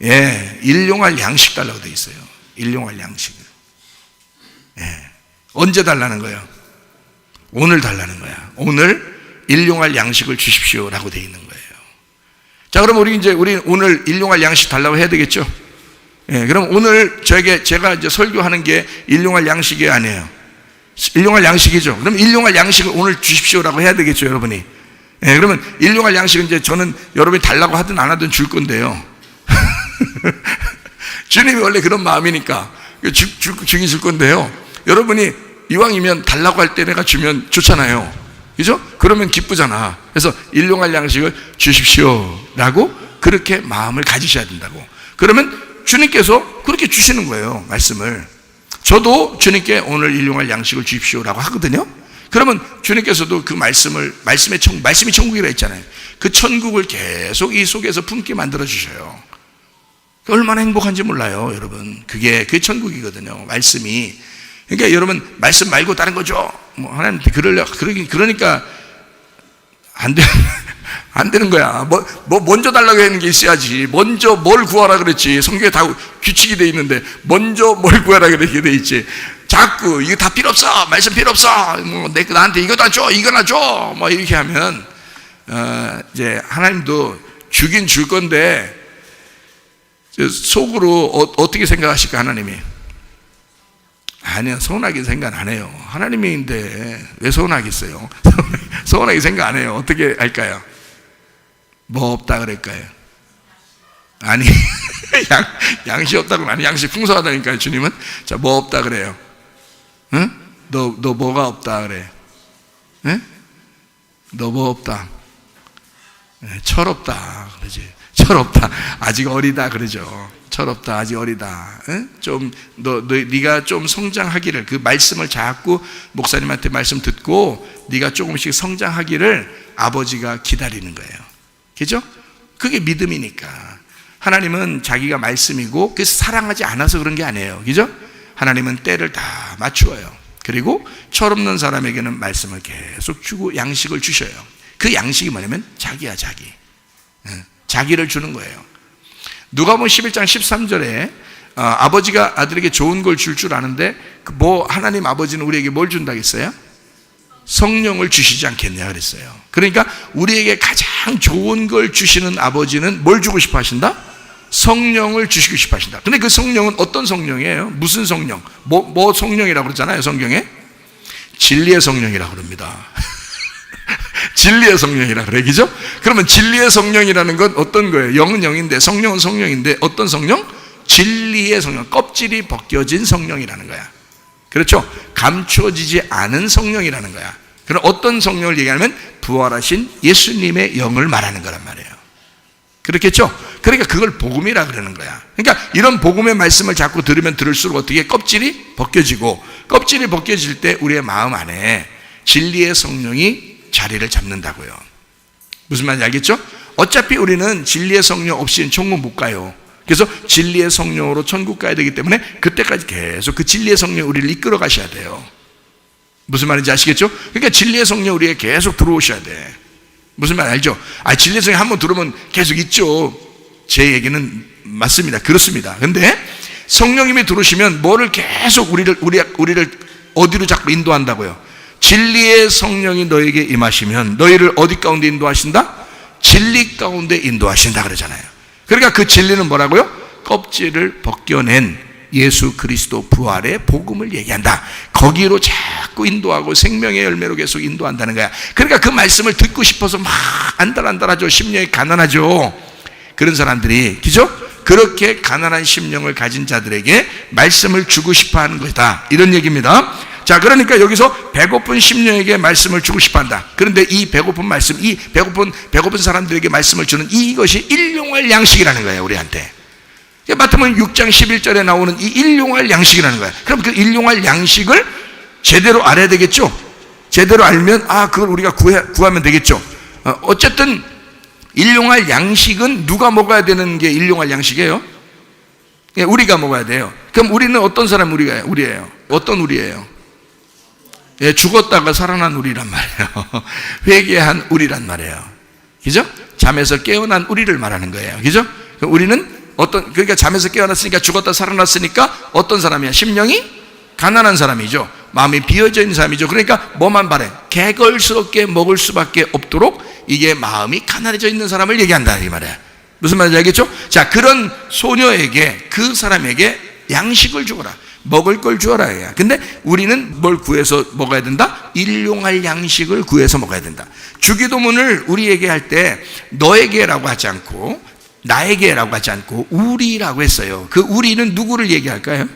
예, 일용할 양식 달라고 돼 있어요. 일용할 양식을. 예, 언제 달라는 거예요? 오늘 달라는 거야. 오늘 일용할 양식을 주십시오라고 돼 있는 거예요. 자, 그럼 우리 오늘 일용할 양식 달라고 해야 되겠죠? 예, 그럼 오늘 제가 이제 설교하는 게 일용할 양식이 아니에요. 일용할 양식이죠. 그럼 일용할 양식을 오늘 주십시오라고 해야 되겠죠, 여러분이. 예, 그러면 일용할 양식은 이제 저는 여러분이 달라고 하든 안 하든 줄 건데요. 주님이 원래 그런 마음이니까 주긴 줄 건데요. 여러분이 이왕이면 달라고 할 때 내가 주면 좋잖아요. 그죠? 그러면 기쁘잖아. 그래서 일용할 양식을 주십시오라고 그렇게 마음을 가지셔야 된다고. 그러면 주님께서 그렇게 주시는 거예요. 말씀을. 저도 주님께 오늘 일용할 양식을 주십시오라고 하거든요. 그러면 주님께서도 그 말씀이 천국이라 했잖아요. 그 천국을 계속 이 속에서 품게 만들어 주셔요. 얼마나 행복한지 몰라요, 여러분. 그게 천국이거든요, 말씀이. 그러니까 여러분, 말씀 말고 다른 거 줘. 뭐 하나님한테 그러니까 안 되는 거야. 먼저 달라고 하는 게 있어야지. 먼저 뭘 구하라 그랬지. 성경에 다 규칙이 돼 있는데 먼저 뭘 구하라 그렇게 돼 있지. 자꾸 이거 다 필요 없어. 말씀 필요 없어. 뭐 나한테 이거나 줘. 이거나 줘. 뭐 이렇게 하면 이제 하나님도 주긴 줄 건데 속으로 어떻게 생각하실까, 하나님이? 아니요, 서운하게 생각 안 해요. 하나님인데 왜 서운하겠어요? 서운하게 생각 안 해요. 어떻게 할까요? 뭐 없다 그럴까요? 아니, 양식 없다고, 아니, 양식 풍성하다니까요, 주님은. 자, 뭐 없다 그래요? 응? 너 뭐가 없다 그래? 응? 너 뭐 없다? 철없다 그러지. 철없다, 아직 어리다 그러죠. 철없다, 아직 어리다. 응? 네가 좀 성장하기를, 그 말씀을 자꾸 목사님한테 말씀 듣고 네가 조금씩 성장하기를 아버지가 기다리는 거예요. 그죠? 그게 믿음이니까. 하나님은 자기가 말씀이고 그 사랑하지 않아서 그런 게 아니에요. 그죠? 하나님은 때를 다 맞추어요. 그리고 철없는 사람에게는 말씀을 계속 주고 양식을 주셔요. 그 양식이 뭐냐면 자기야, 자기. 자기를 주는 거예요. 누가복음 11장 13절에 아버지가 아들에게 좋은 걸 줄 아는데 하나님 아버지는 우리에게 뭘 준다고 했어요? 성령을 주시지 않겠냐 그랬어요. 그러니까 우리에게 가장 좋은 걸 주시는 아버지는 뭘 주고 싶어 하신다? 성령을 주시고 싶어 하신다. 근데 그 성령은 어떤 성령이에요? 무슨 성령? 뭐 성령이라고 그러잖아요, 성경에? 진리의 성령이라고 그럽니다. 진리의 성령이라 그래, 그죠? 그러면 진리의 성령이라는 건 어떤 거예요? 영은 영인데 성령은 성령인데 어떤 성령? 진리의 성령, 껍질이 벗겨진 성령이라는 거야. 그렇죠? 감추어지지 않은 성령이라는 거야. 그럼 어떤 성령을 얘기하면 부활하신 예수님의 영을 말하는 거란 말이에요. 그렇겠죠? 그러니까 그걸 복음이라 그러는 거야. 그러니까 이런 복음의 말씀을 자꾸 들으면 들을수록 어떻게 껍질이 벗겨지고, 껍질이 벗겨질 때 우리의 마음 안에 진리의 성령이 자리를 잡는다고요. 무슨 말인지 알겠죠? 어차피 우리는 진리의 성령 없이는 천국 못 가요. 그래서 진리의 성령으로 천국 가야 되기 때문에 그때까지 계속 그 진리의 성령이 우리를 이끌어 가셔야 돼요. 무슨 말인지 아시겠죠? 그러니까 진리의 성령 우리에게 계속 들어오셔야 돼. 무슨 말 알죠? 진리의 성령 한번 들어오면 계속 있죠. 제 얘기는 맞습니다. 그렇습니다. 근데 성령님이 들어오시면 뭐를 계속 우리를 어디로 자꾸 인도한다고요? 진리의 성령이 너에게 임하시면 너희를 어디 가운데 인도하신다? 진리 가운데 인도하신다 그러잖아요. 그러니까 그 진리는 뭐라고요? 껍질을 벗겨낸 예수 그리스도 부활의 복음을 얘기한다. 거기로 자꾸 인도하고 생명의 열매로 계속 인도한다는 거야. 그러니까 그 말씀을 듣고 싶어서 막 안달하죠. 심령이 가난하죠. 그런 사람들이, 그죠? 그렇게 가난한 심령을 가진 자들에게 말씀을 주고 싶어 하는 것이다. 이런 얘기입니다. 자, 그러니까 여기서 배고픈 심령에게 말씀을 주고 싶어 한다. 그런데 이 배고픈 말씀, 이 배고픈 사람들에게 말씀을 주는 이것이 일용할 양식이라는 거예요, 우리한테. 마태복음 6장 11절에 나오는 이 일용할 양식이라는 거예요. 그럼 그 일용할 양식을 제대로 알아야 되겠죠? 제대로 알면, 그걸 우리가 구하면 되겠죠? 어쨌든, 일용할 양식은 누가 먹어야 되는 게 일용할 양식이에요? 우리가 먹어야 돼요. 그럼 우리는 어떤 사람 우리예요? 어떤 우리예요? 죽었다가 살아난 우리란 말이에요. 회개한 우리란 말이에요. 그죠? 잠에서 깨어난 우리를 말하는 거예요. 그죠? 우리는 그러니까 잠에서 깨어났으니까 죽었다 살아났으니까 어떤 사람이야? 심령이 가난한 사람이죠. 마음이 비어져 있는 사람이죠. 그러니까 뭐만 바래? 개걸스럽게 먹을 수밖에 없도록 이게 마음이 가난해져 있는 사람을 얘기한다 이 말이야. 무슨 말인지 알겠죠? 자, 그런 소녀에게, 그 사람에게 양식을 주거라. 먹을 걸 주어라. 근데 우리는 뭘 구해서 먹어야 된다? 일용할 양식을 구해서 먹어야 된다. 주기도문을 우리에게 할 때 너에게라고 하지 않고 나에게라고 하지 않고 우리라고 했어요. 그 우리는 누구를 얘기할까요?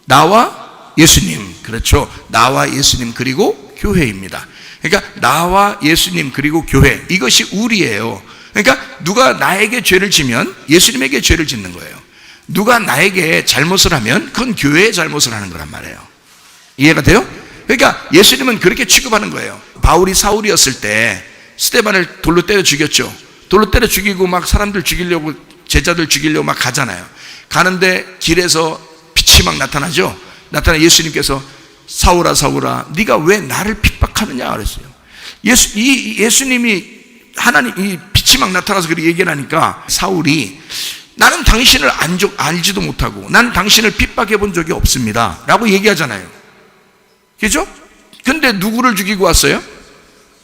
나와 예수님. 그렇죠. 나와 예수님 그리고 교회입니다. 그러니까 나와 예수님 그리고 교회, 이것이 우리예요. 그러니까 누가 나에게 죄를 지면 예수님에게 죄를 짓는 거예요. 누가 나에게 잘못을 하면 그건 교회의 잘못을 하는 거란 말이에요. 이해가 돼요? 그러니까 예수님은 그렇게 취급하는 거예요. 바울이 사울이었을 때 스데반을 돌로 때려 죽였죠. 돌로 때려 죽이고 막 사람들 죽이려고, 제자들 죽이려고 막 가잖아요. 가는데 길에서 빛이 막 나타나죠. 나타나 예수님께서 사울아 사울아 네가 왜 나를 핍박하느냐 그랬어요. 예수님이 하나님 이 빛이 막 나타나서 그렇게 얘기를 하니까 사울이 나는 당신을 알지도 못하고 나는 당신을 핍박해 본 적이 없습니다 라고 얘기하잖아요. 그죠? 근데 누구를 죽이고 왔어요?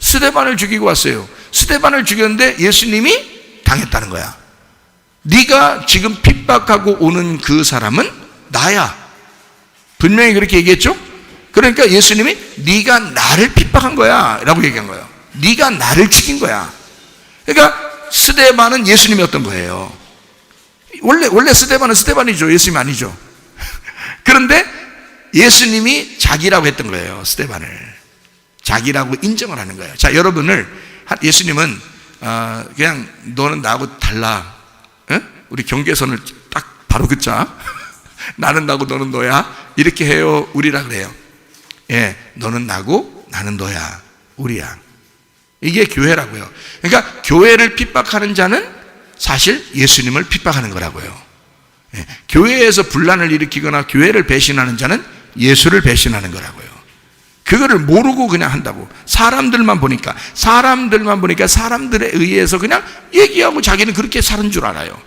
스데반을 죽이고 왔어요. 스데반을 죽였는데 예수님이 당했다는 거야. 네가 지금 핍박하고 오는 그 사람은 나야. 분명히 그렇게 얘기했죠? 그러니까 예수님이 네가 나를 핍박한 거야 라고 얘기한 거예요. 네가 나를 죽인 거야. 그러니까 스데반은 예수님이었던 거예요. 원래 스데반은 스데반이죠. 예수님 아니죠. 그런데 예수님이 자기라고 했던 거예요. 스데반을 자기라고 인정을 하는 거예요. 자, 여러분을 예수님은 그냥 너는 나하고 달라. 우리 경계선을 딱 바로 긋자. 나는 나고 너는 너야. 이렇게 해요. 우리라 그래요. 예, 너는 나고 나는 너야. 우리야. 이게 교회라고요. 그러니까 교회를 핍박하는 자는 사실 예수님을 핍박하는 거라고요. 예, 교회에서 분란을 일으키거나 교회를 배신하는 자는 예수를 배신하는 거라고요. 그거를 모르고 그냥 한다고. 사람들만 보니까 사람들에 의해서 그냥 얘기하고 자기는 그렇게 사는 줄 알아요.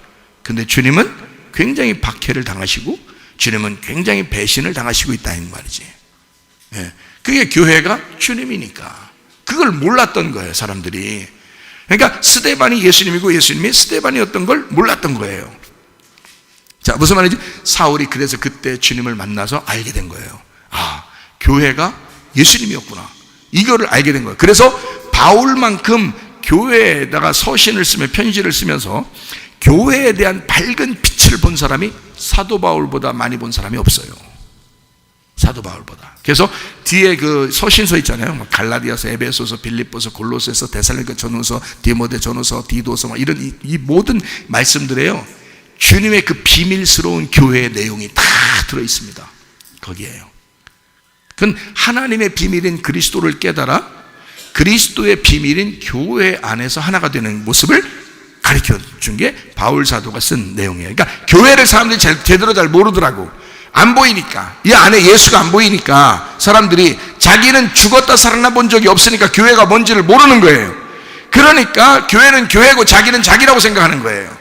근데 주님은 굉장히 박해를 당하시고 주님은 굉장히 배신을 당하시고 있다는 말이지. 예, 그게 교회가 주님이니까. 그걸 몰랐던 거예요, 사람들이. 그러니까 스데반이 예수님이고 예수님이 스데반이었던 걸 몰랐던 거예요. 자, 무슨 말인지, 사울이 그래서 그때 주님을 만나서 알게 된 거예요. 교회가 예수님이었구나. 이거를 알게 된 거예요. 그래서 바울만큼 교회에다가 서신을 쓰며 편지를 쓰면서 교회에 대한 밝은 빛을 본 사람이 사도 바울보다 많이 본 사람이 없어요. 사도 바울보다. 그래서 뒤에 그 서신서 있잖아요. 갈라디아서, 에베소서, 빌립보서, 골로새서, 데살로니가 전후서, 디모데 전후서, 디도서, 이런 이 모든 말씀들에요, 주님의 그 비밀스러운 교회의 내용이 다 들어 있습니다. 거기에요. 그건 하나님의 비밀인 그리스도를 깨달아 그리스도의 비밀인 교회 안에서 하나가 되는 모습을 가르쳐 준 게 바울 사도가 쓴 내용이에요. 그러니까 교회를 사람들이 제대로 잘 모르더라고. 안 보이니까, 이 안에 예수가 안 보이니까 사람들이 자기는 죽었다 살아나 본 적이 없으니까 교회가 뭔지를 모르는 거예요. 그러니까 교회는 교회고 자기는 자기라고 생각하는 거예요.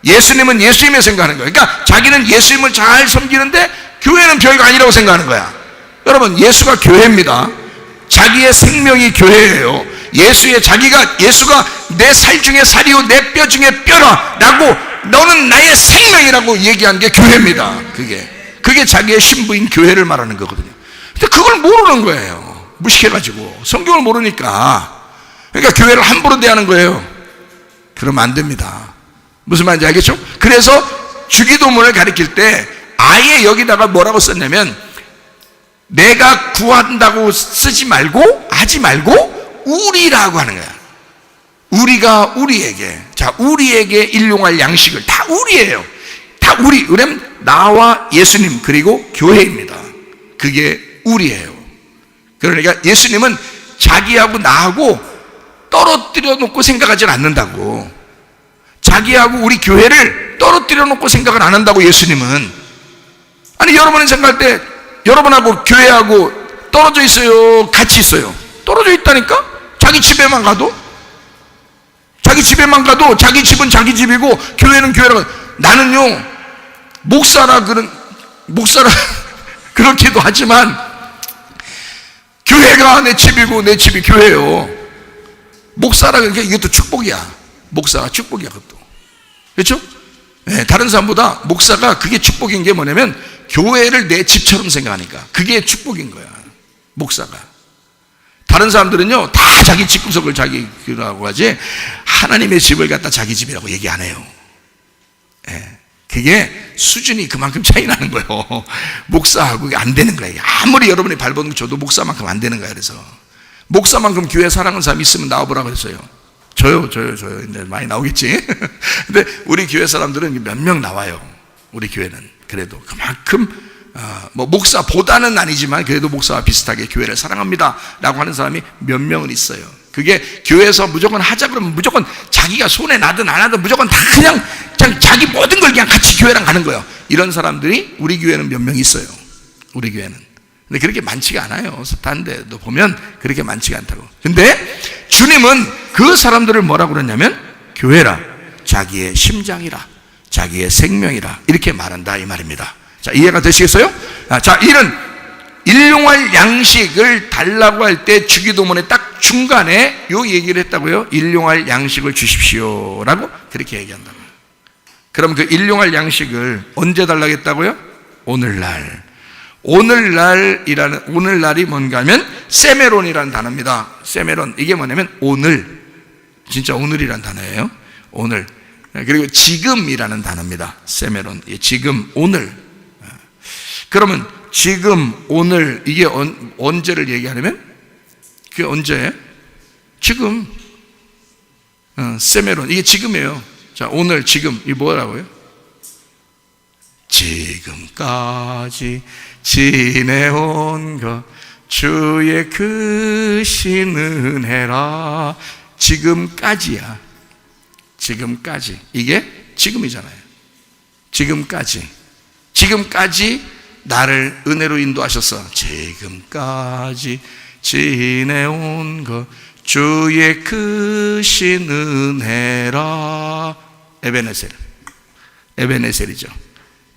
예수님은 예수님이라고 생각하는 거예요. 그러니까 자기는 예수님을 잘 섬기는데 교회는 별거 아니라고 생각하는 거야. 여러분, 예수가 교회입니다. 자기의 생명이 교회예요. 예수가 내 살 중에 살이요 내 뼈 중에 뼈라 라고, 너는 나의 생명이라고 얘기한 게 교회입니다. 그게 자기의 신부인 교회를 말하는 거거든요. 근데 그걸 모르는 거예요. 무식해가지고 성경을 모르니까. 그러니까 교회를 함부로 대하는 거예요. 그러면 안 됩니다. 무슨 말인지 알겠죠? 그래서 주기도문을 가르칠 때 아예 여기다가 뭐라고 썼냐면, 내가 구한다고 쓰지 말고, 하지 말고 우리라고 하는 거야. 우리가 우리에게, 자, 우리에게 일용할 양식을, 다 우리예요. 다 우리. 그러면 나와 예수님 그리고 교회입니다. 그게 우리예요. 그러니까 예수님은 자기하고 나하고 떨어뜨려 놓고 생각하지 않는다고. 자기하고 우리 교회를 떨어뜨려 놓고 생각을 안 한다고. 예수님은, 아니, 여러분이 생각할 때 여러분하고 교회하고 떨어져 있어요, 같이 있어요? 떨어져 있다니까? 자기 집에만 가도 자기 집은 자기 집이고 교회는 교회라고. 나는요, 목사라 그렇게도 하지만 교회가 내 집이고 내 집이 교회예요. 목사라 그러니까 이것도 축복이야. 목사가 축복이야, 그것도. 그렇죠? 네, 다른 사람보다 목사가 그게 축복인 게 뭐냐면, 교회를 내 집처럼 생각하니까 그게 축복인 거야, 목사가. 다른 사람들은요, 다 자기 집구석을 자기라고 하지, 하나님의 집을 갖다 자기 집이라고 얘기 안 해요. 네, 그게 수준이 그만큼 차이 나는 거예요. 목사하고 안 되는 거예요. 아무리 여러분이 발버둥 쳐도 목사만큼 안 되는 거야. 그래서 목사만큼 교회 사랑하는 사람 있으면 나와보라고 그랬어요. 저요. 이제 많이 나오겠지. 근데 우리 교회 사람들은 몇 명 나와요. 우리 교회는. 그래도 그만큼, 목사보다는 아니지만 그래도 목사와 비슷하게 교회를 사랑합니다 라고 하는 사람이 몇 명은 있어요. 그게 교회에서 무조건 하자 그러면 무조건 자기가 손에 나든 안 하든 무조건 다 그냥 자기 모든 걸 그냥 같이 교회랑 가는 거예요. 이런 사람들이 우리 교회는 몇 명 있어요. 우리 교회는. 근데 그렇게 많지가 않아요. 다른 데도 보면 그렇게 많지가 않다고. 근데 주님은 그 사람들을 뭐라고 그랬냐면, 교회라, 자기의 심장이라, 자기의 생명이라, 이렇게 말한다, 이 말입니다. 자, 이해가 되시겠어요? 자, 이런 일용할 양식을 달라고 할 때 주기도문의 딱 중간에 요 얘기를 했다고요. 일용할 양식을 주십시오 라고 그렇게 얘기한다고요. 그럼 그 일용할 양식을 언제 달라고 했다고요? 오늘날. 오늘날이 뭔가 하면 세메론이라는 단어입니다. 세메론, 이게 뭐냐면 오늘, 진짜 오늘이라는 단어예요. 오늘. 그리고 지금이라는 단어입니다. 세메론, 지금, 오늘. 그러면 지금, 오늘, 이게 언제를 얘기하냐면, 그게 언제예요? 지금. 세메론, 이게 지금이에요. 자, 오늘, 지금, 이게 뭐라고요? 지금까지 지내온 것 주의 크신 은혜라. 지금까지야. 지금까지. 이게 지금이잖아요. 지금까지 나를 은혜로 인도하셔서 지금까지 지내온 것 주의 크신 은혜라. 에베네셀이죠.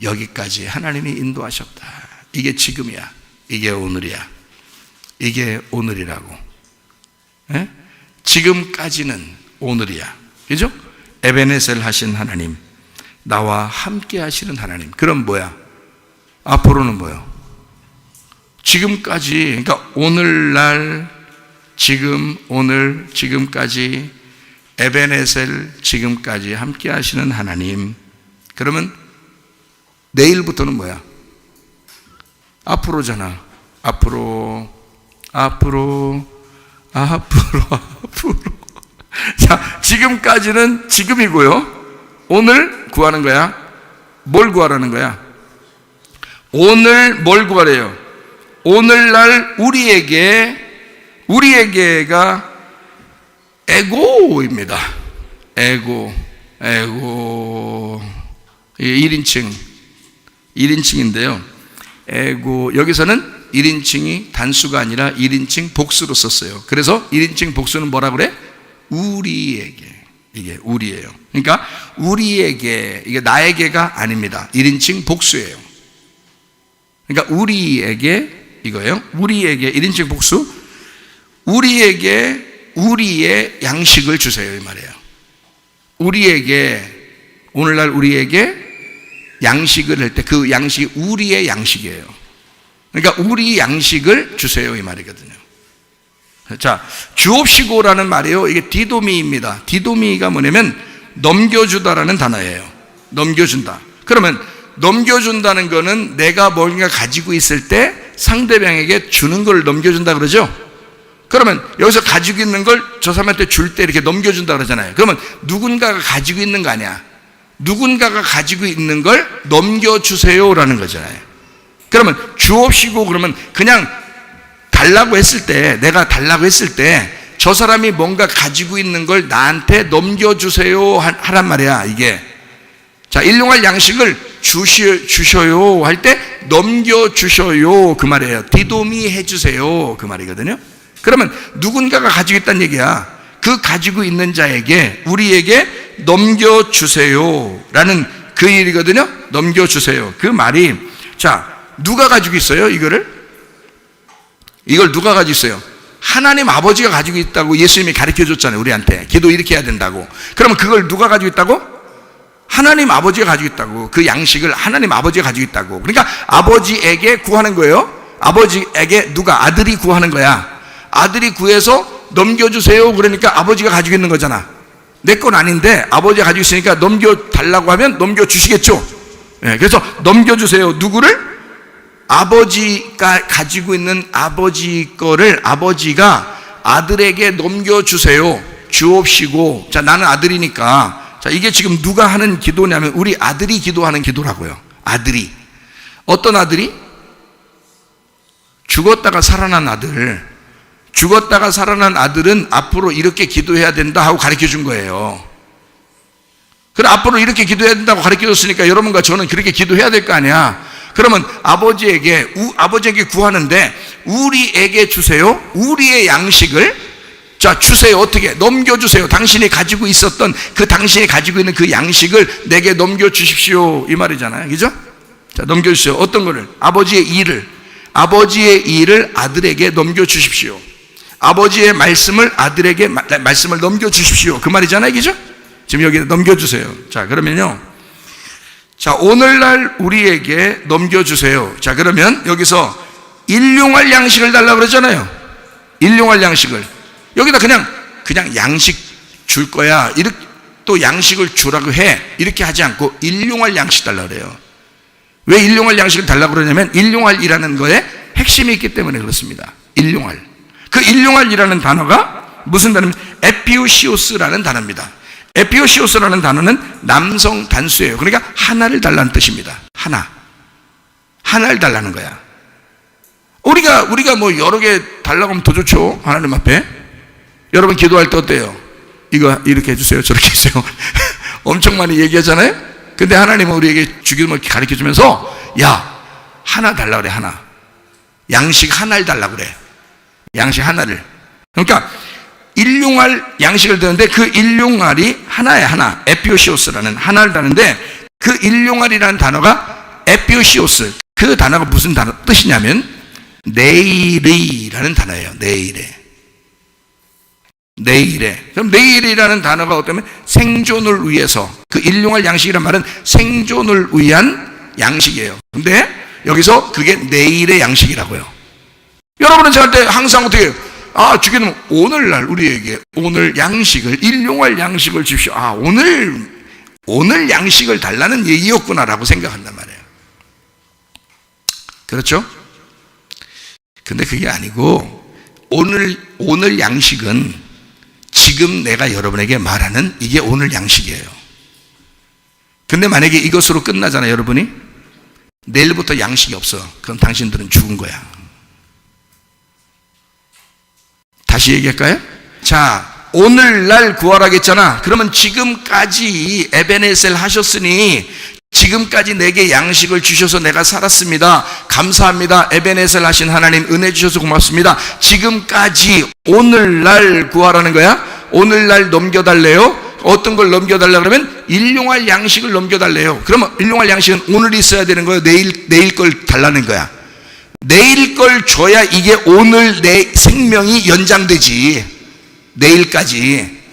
여기까지 하나님이 인도하셨다. 이게 지금이야. 이게 오늘이야. 이게 오늘이라고. 에? 지금까지는 오늘이야. 그죠? 에베네셀 하신 하나님, 나와 함께 하시는 하나님. 그럼 뭐야? 앞으로는 뭐요? 지금까지, 그러니까 오늘날, 지금, 오늘, 지금까지, 에베네셀, 지금까지 함께 하시는 하나님. 그러면 내일부터는 뭐야? 앞으로잖아. 앞으로. 자, 지금까지는 지금이고요. 오늘 구하는 거야. 뭘 구하라는 거야? 오늘 뭘 구하래요? 오늘날 우리에게가 에고입니다. 에고. 에고 1인칭인데요. 에고 여기서는 1인칭이 단수가 아니라 1인칭 복수로 썼어요. 그래서 1인칭 복수는 뭐라 그래? 우리에게. 이게 우리예요. 그러니까 우리에게, 이게 나에게가 아닙니다. 1인칭 복수예요. 그러니까 우리에게 이거예요. 우리에게 1인칭 복수. 우리에게 우리의 양식을 주세요, 이 말이에요. 우리에게, 오늘날 우리에게 양식을 할 때 그 양식이 우리의 양식이에요. 그러니까 우리 양식을 주세요, 이 말이거든요. 자, 주옵시고라는 말이에요. 이게 디도미입니다. 디도미가 뭐냐면 넘겨주다라는 단어예요. 넘겨준다. 그러면 넘겨준다는 거는 내가 뭔가 가지고 있을 때 상대방에게 주는 걸 넘겨준다 그러죠. 그러면 여기서 가지고 있는 걸 저 사람한테 줄 때 이렇게 넘겨준다 그러잖아요. 그러면 누군가가 가지고 있는 거 아니야. 누군가가 가지고 있는 걸 넘겨주세요라는 거잖아요. 그러면 주옵시고 그러면 그냥 달라고 했을 때, 내가 달라고 했을 때 저 사람이 뭔가 가지고 있는 걸 나한테 넘겨주세요 하란 말이야, 이게. 자, 일용할 양식을 주셔요 할 때 넘겨주셔요 그 말이에요. 디도미 해주세요 그 말이거든요. 그러면 누군가가 가지고 있다는 얘기야. 그 가지고 있는 자에게, 우리에게 넘겨주세요 라는 그 일이거든요. 넘겨주세요 그 말이. 자, 누가 가지고 있어요 이걸 누가 가지고 있어요? 하나님 아버지가 가지고 있다고 예수님이 가르쳐 줬잖아요, 우리한테. 기도 이렇게 해야 된다고. 그러면 그걸 누가 가지고 있다고? 하나님 아버지가 가지고 있다고. 그 양식을 하나님 아버지가 가지고 있다고. 그러니까 아버지에게 구하는 거예요. 아버지에게 누가? 아들이 구하는 거야. 아들이 구해서 넘겨주세요 그러니까 아버지가 가지고 있는 거잖아. 내 건 아닌데 아버지가 가지고 있으니까 넘겨달라고 하면 넘겨주시겠죠. 네, 그래서 넘겨주세요. 누구를? 아버지가 가지고 있는 아버지 거를 아버지가 아들에게 넘겨주세요. 주옵시고. 자, 나는 아들이니까. 자, 이게 지금 누가 하는 기도냐면 우리 아들이 기도하는 기도라고요. 아들이. 어떤 아들이? 죽었다가 살아난 아들. 죽었다가 살아난 아들은 앞으로 이렇게 기도해야 된다 하고 가르쳐 준 거예요. 그래, 앞으로 이렇게 기도해야 된다고 가르쳐 줬으니까 여러분과 저는 그렇게 기도해야 될 거 아니야. 그러면 아버지에게 구하는데 우리에게 주세요. 우리의 양식을 자 주세요. 어떻게? 넘겨주세요. 당신이 가지고 있었던 당신이 가지고 있는 그 양식을 내게 넘겨주십시오 이 말이잖아요. 그죠? 자, 넘겨주세요. 어떤 거를? 아버지의 일을 아들에게 넘겨주십시오. 아버지의 말씀을 아들에게 말씀을 넘겨주십시오 그 말이잖아요. 그죠? 지금 여기 넘겨주세요. 자, 그러면요, 자, 오늘날 우리에게 넘겨주세요. 자, 그러면 여기서 일용할 양식을 달라고 그러잖아요. 일용할 양식을. 여기다 그냥 양식 줄 거야. 이렇게 또 양식을 주라고 해. 이렇게 하지 않고 일용할 양식 달라고 그래요. 왜 일용할 양식을 달라고 그러냐면 일용할이라는 거에 핵심이 있기 때문에 그렇습니다. 일용할. 그 일용할이라는 단어가 무슨 단어냐면 에피오시오스라는 단어입니다. 에피오시오스라는 단어는 남성 단수예요. 그러니까 하나를 달라는 뜻입니다. 하나를 달라는 거야. 우리가 뭐 여러 개 달라고 하면 더 좋죠. 하나님 앞에. 여러분 기도할 때 어때요? 이거 이렇게 해주세요, 저렇게 해주세요. 엄청 많이 얘기하잖아요. 근데 하나님은 우리에게 주기도를 가르쳐 주면서 야, 하나 달라 그래. 하나. 양식 하나를 달라 그래. 양식 하나를. 그러니까 일용할 양식을 드는데 그 일용할이 하나야. 하나. 에피오시오스라는 하나를 다는데 그 일용할이라는 단어가 에피오시오스, 그 단어가 무슨 단어 뜻이냐면 내일이라는 단어예요. 내일에. 그럼 내일이라는 단어가 어떠면 생존을 위해서, 그 일용할 양식이란 말은 생존을 위한 양식이에요. 근데 여기서 그게 내일의 양식이라고요. 여러분은 저한테 항상 어떻게 해요? 아, 주기는 오늘날 우리에게 오늘 양식을, 일용할 양식을 주십시오. 아, 오늘 양식을 달라는 얘기였구나라고 생각한단 말이에요. 그렇죠? 근데 그게 아니고 오늘 양식은 지금 내가 여러분에게 말하는 이게 오늘 양식이에요. 근데 만약에 이것으로 끝나잖아요, 여러분이. 내일부터 양식이 없어. 그럼 당신들은 죽은 거야. 다시 얘기할까요? 자, 오늘날 구하라겠잖아. 그러면 지금까지 에베네셀 하셨으니 지금까지 내게 양식을 주셔서 내가 살았습니다. 감사합니다. 에베네셀 하신 하나님 은혜 주셔서 고맙습니다. 지금까지 오늘날 구하라는 거야. 오늘날 넘겨달래요. 어떤 걸 넘겨달라 그러면 일용할 양식을 넘겨달래요. 그러면 일용할 양식은 오늘 있어야 되는 거예요. 내일 걸 달라는 거야. 내일 걸 줘야 이게 오늘 내 생명이 연장되지. 내일까지.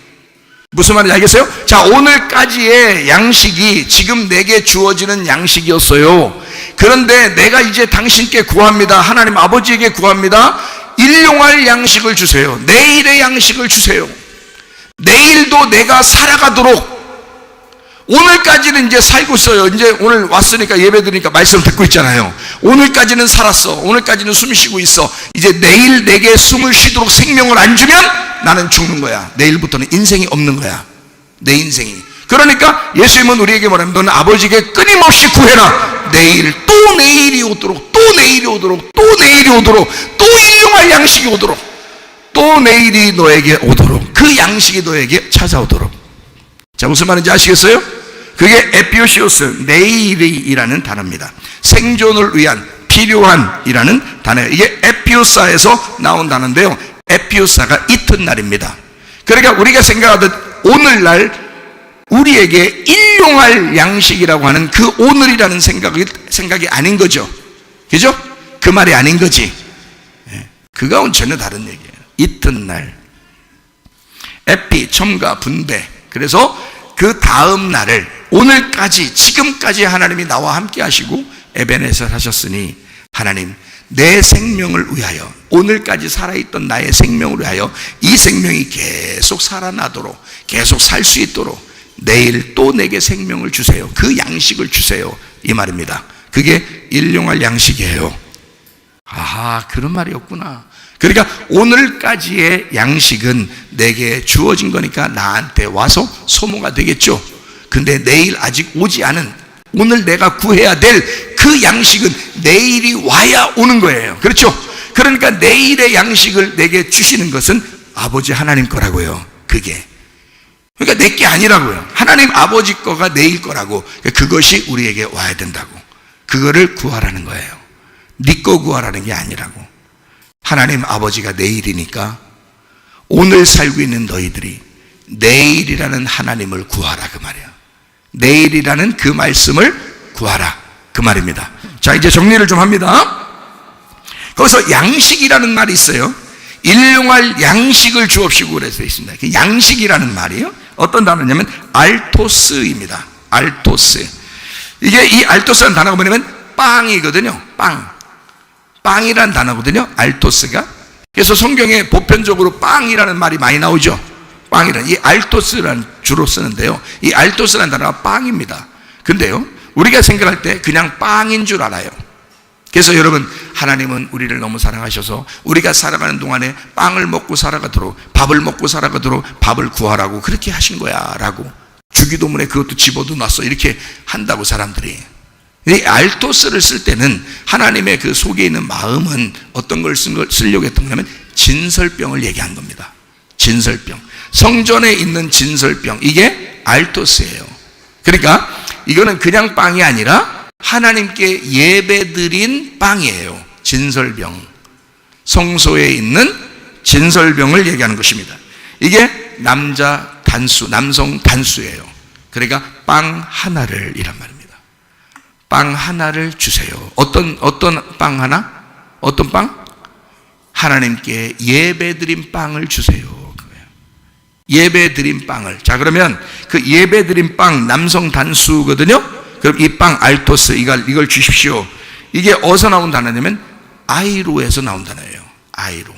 무슨 말인지 알겠어요? 자, 오늘까지의 양식이 지금 내게 주어지는 양식이었어요. 그런데 내가 이제 당신께 구합니다. 하나님 아버지에게 구합니다. 일용할 양식을 주세요. 내일의 양식을 주세요. 내일도 내가 살아가도록. 오늘까지는 이제 살고 있어요. 이제 오늘 왔으니까 예배 드리니까 말씀 듣고 있잖아요. 오늘까지는 살았어. 오늘까지는 숨 쉬고 있어. 이제 내일 내게 숨을 쉬도록 생명을 안 주면 나는 죽는 거야. 내일부터는 인생이 없는 거야. 내 인생이. 그러니까 예수님은 우리에게 말하면 너는 아버지에게 끊임없이 구해라. 내일 또 내일이 오도록, 또 내일이 오도록, 또 내일이 오도록, 또 일용할 양식이 오도록, 또 내일이 너에게 오도록, 그 양식이 너에게 찾아오도록. 자, 무슨 말인지 아시겠어요? 그게 에피오시오스, 내일이라는 단어입니다. 생존을 위한, 필요한 이라는 단어예요. 이게 에피오사에서 나온 단어인데요. 에피오사가 이튿날입니다. 그러니까 우리가 생각하듯 오늘날 우리에게 일용할 양식이라고 하는 그 오늘이라는 생각이 아닌 거죠. 그죠? 그 말이 아닌 거지. 그거하고는 전혀 다른 얘기예요. 이튿날. 에피, 첨가, 분배. 그래서 그 다음 날을 오늘까지, 지금까지 하나님이 나와 함께 하시고 에베네셀 하셨으니 하나님 내 생명을 위하여, 오늘까지 살아있던 나의 생명을 위하여 이 생명이 계속 살아나도록, 계속 살 수 있도록 내일 또 내게 생명을 주세요. 그 양식을 주세요. 이 말입니다. 그게 일용할 양식이에요. 아하, 그런 말이었구나. 그러니까 오늘까지의 양식은 내게 주어진 거니까 나한테 와서 소모가 되겠죠. 근데 내일 아직 오지 않은, 오늘 내가 구해야 될 그 양식은 내일이 와야 오는 거예요. 그렇죠? 그러니까 내일의 양식을 내게 주시는 것은 아버지 하나님 거라고요. 그게. 그러니까 내 게 아니라고요. 하나님 아버지 거가 내일 거라고. 그것이 우리에게 와야 된다고. 그거를 구하라는 거예요. 네 거 구하라는 게 아니라고. 하나님 아버지가 내일이니까 오늘 살고 있는 너희들이 내일이라는 하나님을 구하라, 그 말이야. 내일이라는 그 말씀을 구하라, 그 말입니다. 자, 이제 정리를 좀 합니다. 거기서 양식이라는 말이 있어요. 일용할 양식을 주옵시고 그래서 있습니다. 그 양식이라는 말이요, 어떤 단어냐면 알토스입니다. 알토스. 이게 이 알토스라는 단어가 뭐냐면 빵이거든요. 빵이라는 단어거든요. 알토스가. 그래서 성경에 보편적으로 빵이라는 말이 많이 나오죠. 빵이라는, 이 알토스라는 주로 쓰는데요. 이 알토스라는 단어가 빵입니다. 근데요, 우리가 생각할 때 그냥 빵인 줄 알아요. 그래서 여러분, 하나님은 우리를 너무 사랑하셔서 우리가 살아가는 동안에 빵을 먹고 살아가도록, 밥을 먹고 살아가도록 밥을 구하라고 그렇게 하신 거야 라고, 주기도문에 그것도 집어도 놨어 이렇게 한다고 사람들이. 이 알토스를 쓸 때는 하나님의 그 속에 있는 마음은 어떤 걸 쓰려고 했던 거냐면 진설병을 얘기한 겁니다. 진설병. 성전에 있는 진설병, 이게 알토스예요. 그러니까 이거는 그냥 빵이 아니라 하나님께 예배드린 빵이에요. 진설병. 성소에 있는 진설병을 얘기하는 것입니다. 이게 남성 단수예요. 그러니까 빵 하나를, 이란 말입니다. 빵 하나를 주세요. 어떤 빵 하나? 어떤 빵? 하나님께 예배드린 빵을 주세요. 예배드린 빵을. 자, 그러면 그 예배드린 빵, 남성 단수거든요. 그럼 이 빵 알토스, 이걸 주십시오. 이게 어디서 나온 단어냐면 아이로에서 나온 단어예요. 아이로.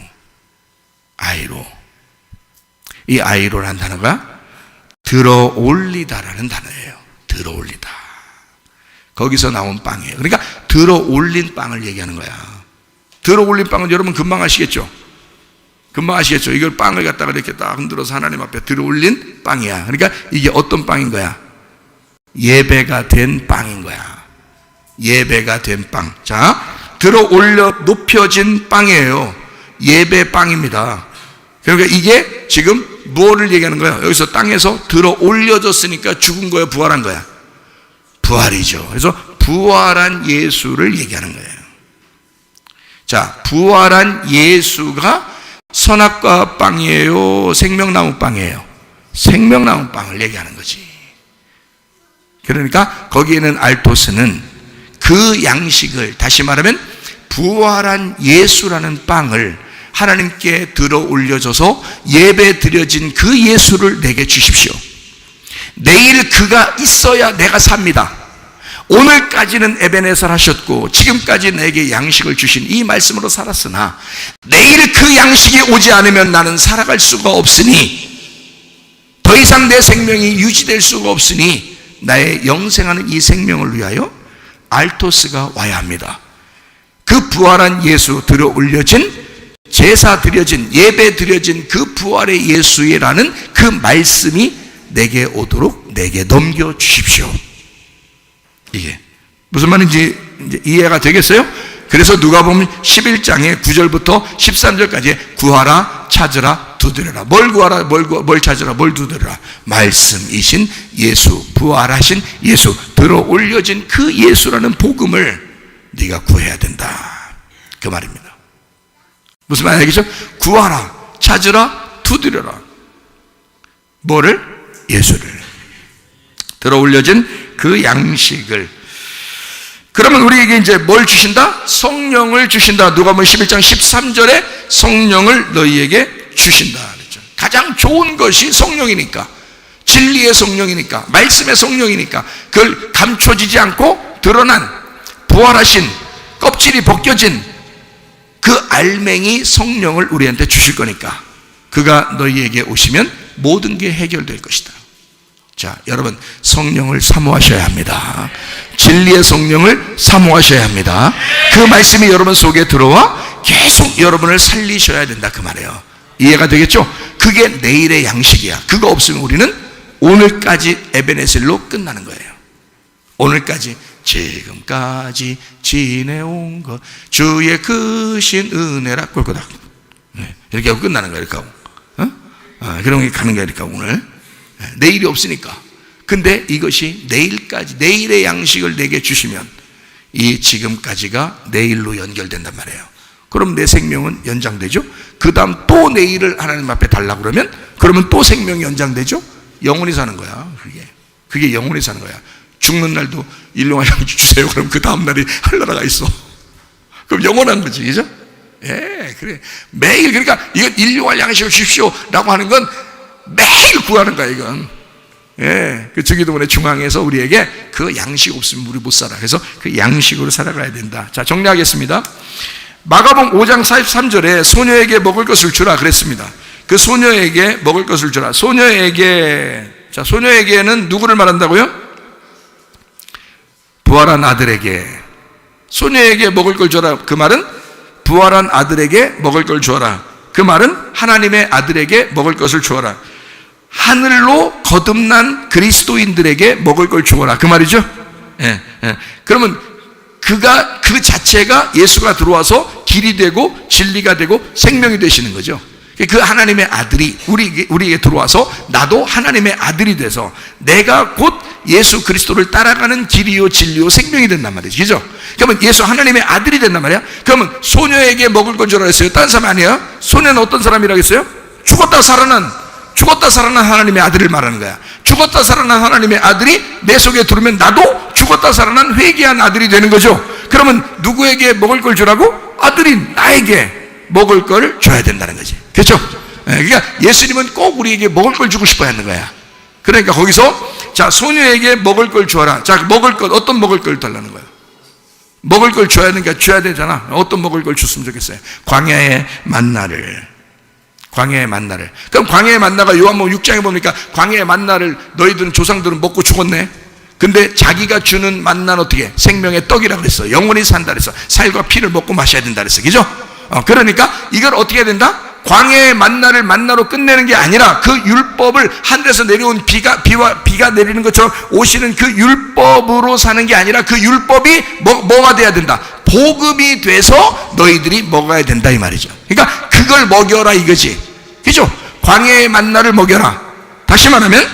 이 아이로라는 단어가 들어올리다라는 단어예요. 들어올리다. 거기서 나온 빵이에요. 그러니까 들어올린 빵을 얘기하는 거야. 들어올린 빵은 여러분 금방 아시겠죠? 이걸 빵을 갖다가 이렇게 딱 흔들어서 하나님 앞에 들어올린 빵이야. 그러니까 이게 어떤 빵인 거야? 예배가 된 빵인 거야. 예배가 된 빵. 자, 들어올려 높여진 빵이에요. 예배 빵입니다. 그러니까 이게 지금 뭐를 얘기하는 거야? 여기서 땅에서 들어 올려졌으니까 죽은 거야, 부활한 거야? 부활이죠. 그래서 부활한 예수를 얘기하는 거예요. 자, 부활한 예수가 선악과 빵이에요? 생명나무 빵이에요? 생명나무 빵을 얘기하는 거지. 그러니까 거기에는 알토스는 그 양식을, 다시 말하면 부활한 예수라는 빵을 하나님께 들어 올려져서 예배 드려진 그 예수를 내게 주십시오. 내일 그가 있어야 내가 삽니다. 오늘까지는 에베네zer 하셨고 지금까지 내게 양식을 주신 이 말씀으로 살았으나 내일 그 양식이 오지 않으면 나는 살아갈 수가 없으니, 더 이상 내 생명이 유지될 수가 없으니 나의 영생하는 이 생명을 위하여 알토스가 와야 합니다. 그 부활한 예수, 들어 올려진, 제사 드려진, 예배 드려진 그 부활의 예수라는 그 말씀이 내게 오도록 내게 넘겨주십시오. 이게 무슨 말인지 이제 이해가 되겠어요? 그래서 누가복음 11장의 9절부터 13절까지 구하라, 찾으라, 두드려라. 뭘 구하라, 뭘 찾으라, 뭘 두드려라? 말씀이신 예수, 부활하신 예수, 들어 올려진 그 예수라는 복음을 네가 구해야 된다, 그 말입니다. 무슨 말이겠죠? 구하라, 찾으라, 두드려라. 뭐를? 예수를, 들어 올려진 그 양식을. 그러면 우리에게 이제 뭘 주신다? 성령을 주신다. 누가복음 11장 13절에 성령을 너희에게 주신다 그랬죠. 가장 좋은 것이 성령이니까, 진리의 성령이니까, 말씀의 성령이니까, 그걸 감춰지지 않고 드러난 부활하신, 껍질이 벗겨진 그 알맹이 성령을 우리한테 주실 거니까 그가 너희에게 오시면 모든 게 해결될 것이다. 자, 여러분, 성령을 사모하셔야 합니다. 진리의 성령을 사모하셔야 합니다. 그 말씀이 여러분 속에 들어와 계속 여러분을 살리셔야 된다, 그 말이에요. 이해가 되겠죠? 그게 내일의 양식이야. 그거 없으면 우리는 오늘까지 에베네셀로 끝나는 거예요. 오늘까지, 지금까지 지내온 것 주의 크신 은혜라 꼴꼬닥, 이렇게 하고 끝나는 거야. 이렇게 하고 그런 게 가는 거야. 이렇게 하고 오늘 내일이 없으니까. 근데 이것이 내일까지, 내일의 양식을 내게 주시면 이 지금까지가 내일로 연결된단 말이에요. 그럼 내 생명은 연장되죠. 그 다음 또 내일을 하나님 앞에 달라고 그러면 또 생명이 연장되죠. 영원히 사는 거야. 그게 영원히 사는 거야. 죽는 날도 일용할 양식 주세요. 그럼 그 다음 날이 하늘나라가 있어. 그럼 영원한 거지, 그죠? 예, 그래. 매일, 그러니까 이건 일용할 양식을 주십시오 라고 하는 건 매일 구하는 거야, 이건. 예, 그 주기도문의 중앙에서 우리에게 그 양식 없으면 우리 못 살아. 그래서 그 양식으로 살아가야 된다. 자, 정리하겠습니다. 마가복음 5장 43절에 소녀에게 먹을 것을 주라 그랬습니다. 그 소녀에게 먹을 것을 주라. 자, 소녀에게는 누구를 말한다고요? 부활한 아들에게. 소녀에게 먹을 걸 주라. 그 말은 부활한 아들에게 먹을 걸 주어라. 그 말은 하나님의 아들에게 먹을 것을 주어라. 하늘로 거듭난 그리스도인들에게 먹을 걸 주어라, 그 말이죠. 예. 그러면 그 자체가 예수가 들어와서 길이 되고 진리가 되고 생명이 되시는 거죠. 그 하나님의 아들이 우리에게 들어와서 나도 하나님의 아들이 돼서 내가 곧 예수 그리스도를 따라가는 길이요 진리요 생명이 된단 말이죠. 그죠? 그러면 예수 하나님의 아들이 된단 말이야. 그러면 소녀에게 먹을 건 줄 알았어요? 다른 사람 아니에요? 소녀는 어떤 사람이라고 했어요? 죽었다 살아난 하나님의 아들을 말하는 거야. 죽었다 살아난 하나님의 아들이 내 속에 들어오면 나도 죽었다 살아난 회개한 아들이 되는 거죠. 그러면 누구에게 먹을 걸 주라고? 아들인 나에게 먹을 걸 줘야 된다는 거지. 그렇죠? 그러니까 예수님은 꼭 우리에게 먹을 걸 주고 싶어 하는 거야. 그러니까 거기서 자, 소녀에게 먹을 걸 주어라. 자, 먹을 것, 어떤 먹을 걸 달라는 거야? 먹을 걸 줘야 되니까 줘야 되잖아. 어떤 먹을 걸 줬으면 좋겠어요? 광야의 만나를. 그럼 광야의 만나가 요한복음 6장에 보니까 광야의 만나를 너희들은 조상들은 먹고 죽었네. 근데 자기가 주는 만나는 어떻게? 생명의 떡이라 그랬어. 영원히 산다 그랬어. 살과 피를 먹고 마셔야 된다 그랬어. 그죠? 그러니까 이걸 어떻게 해야 된다? 광야의 만나를 만나로 끝내는 게 아니라 그 율법을 하늘에서 내려온 비가 내리는 것처럼 오시는 그 율법으로 사는 게 아니라 그 율법이 뭐가 돼야 된다? 복음이 돼서 너희들이 먹어야 된다, 이 말이죠. 그러니까 그걸 먹여라 이거지. 그죠? 광야의 만나를 먹여라. 다시 말하면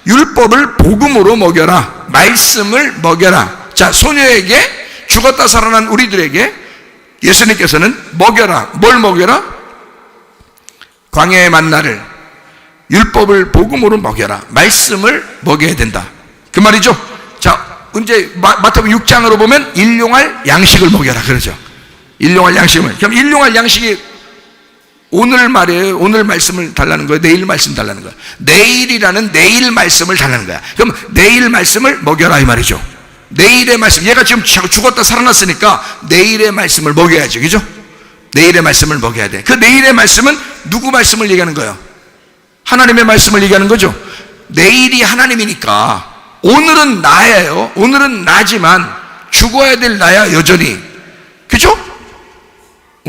율법을 복음으로 먹여라. 말씀을 먹여라. 자, 소녀에게, 죽었다 살아난 우리들에게 예수님께서는 먹여라. 뭘 먹여라? 광야의 만나를, 율법을 복음으로 먹여라. 말씀을 먹여야 된다. 그 말이죠. 자, 이제 마태복음 6장으로 보면 일용할 양식을 먹여라 그러죠. 일용할 양식을. 그럼 일용할 양식이 오늘 말이에요. 오늘 말씀을 달라는 거예요. 내일 말씀 달라는 거예요. 내일이라는 내일 말씀을 달라는 거야. 그럼 내일 말씀을 먹여라 이 말이죠. 내일의 말씀. 얘가 지금 죽었다 살아났으니까 내일의 말씀을 먹여야죠. 그죠? 내일의 말씀을 먹여야 돼. 그 내일의 말씀은 누구 말씀을 얘기하는 거예요? 하나님의 말씀을 얘기하는 거죠. 내일이 하나님이니까 오늘은 나예요. 오늘은 나지만 죽어야 될 나야 여전히. 그죠?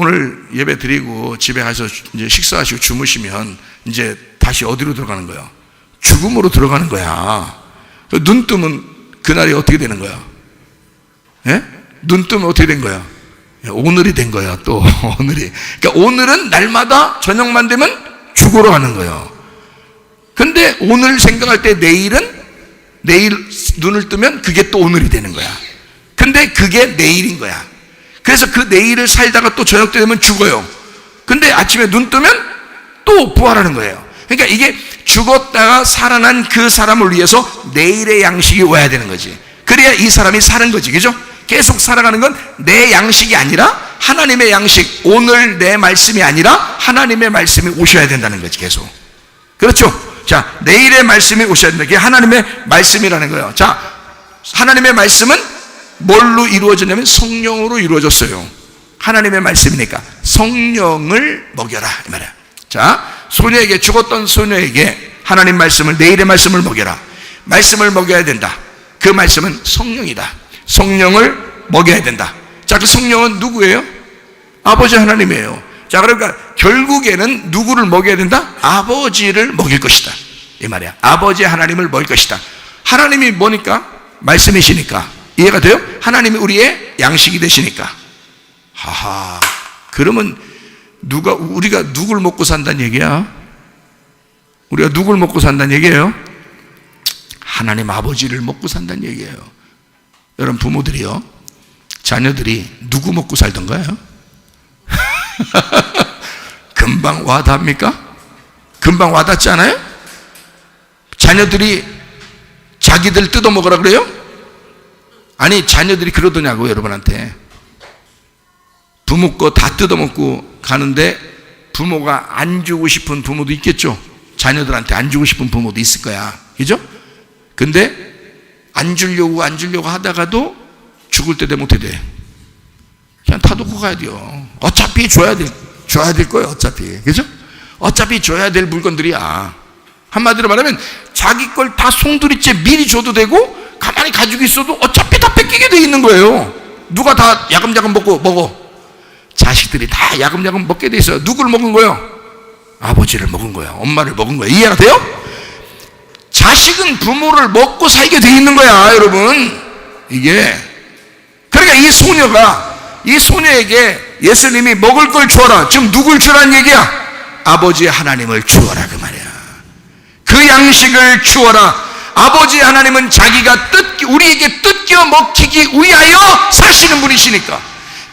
오늘 예배 드리고 집에 가서 이제 식사하시고 주무시면 이제 다시 어디로 들어가는 거예요? 죽음으로 들어가는 거야. 눈 뜨면 그날이 어떻게 되는 거야? 예? 눈 뜨면 어떻게 된 거야? 오늘이 된 거야. 또 오늘이. 그러니까 오늘은 날마다 저녁만 되면 죽으러 가는 거예요. 근데 오늘 생각할 때 내일은, 내일 눈을 뜨면 그게 또 오늘이 되는 거야. 근데 그게 내일인 거야. 그래서 그 내일을 살다가 또 저녁 때 되면 죽어요. 근데 아침에 눈 뜨면 또 부활하는 거예요. 그러니까 이게 죽었다가 살아난 그 사람을 위해서 내일의 양식이 와야 되는 거지. 그래야 이 사람이 사는 거지. 그죠? 계속 살아가는 건 내 양식이 아니라 하나님의 양식, 오늘 내 말씀이 아니라 하나님의 말씀이 오셔야 된다는 거지. 계속. 그렇죠? 자, 내일의 말씀이 오셔야 된다. 그게 하나님의 말씀이라는 거예요. 자, 하나님의 말씀은 뭘로 이루어졌냐면 성령으로 이루어졌어요. 하나님의 말씀이니까 성령을 먹여라 이 말이야. 자, 소녀에게, 죽었던 소녀에게 하나님 말씀을, 내일의 말씀을 먹여라. 말씀을 먹여야 된다. 그 말씀은 성령이다. 성령을 먹여야 된다. 자, 그 성령은 누구예요? 아버지 하나님이에요. 자, 그러니까 결국에는 누구를 먹여야 된다? 아버지를 먹일 것이다 이 말이야. 아버지 하나님을 먹일 것이다. 하나님이 뭐니까? 말씀이시니까. 이해가 돼요? 하나님이 우리의 양식이 되시니까. 하하. 그러면 우리가 누굴 먹고 산다는 얘기야? 우리가 누굴 먹고 산다는 얘기예요? 하나님 아버지를 먹고 산다는 얘기예요. 여러분 부모들이요, 자녀들이 누구 먹고 살던가요? 금방 와닿습니까? 금방 와닿지 않아요? 자녀들이 자기들 뜯어먹으라 그래요? 아니, 자녀들이 그러더냐고. 여러분한테 부모 거 다 뜯어먹고 가는데 부모가 안 주고 싶은 부모도 있겠죠. 자녀들한테 안 주고 싶은 부모도 있을 거야. 그죠? 근데 안 주려고 하다가도 죽을 때 되면 어떻게 돼? 그냥 타놓고 가야 돼요. 어차피 줘야 될 거예요. 어차피. 그죠? 어차피 줘야 될 물건들이야. 한마디로 말하면 자기 걸 다 송두리째 미리 줘도 되고 가만히 가지고 있어도 어차피 다 뺏기게 돼 있는 거예요. 누가 다 야금야금 먹어? 자식들이 다 야금야금 먹게 돼 있어요. 누굴 먹은 거예요? 아버지를 먹은 거예요. 엄마를 먹은 거예요. 이해가 돼요? 자식은 부모를 먹고 살게 돼 있는 거야, 여러분. 이게. 그러니까 이 소녀에게 예수님이 먹을 걸 주어라. 지금 누굴 주라는 얘기야? 아버지 하나님을 주어라 그 말이야. 그 양식을 주어라. 아버지 하나님은 자기가 우리에게 뜯겨 먹히기 위하여 사시는 분이시니까,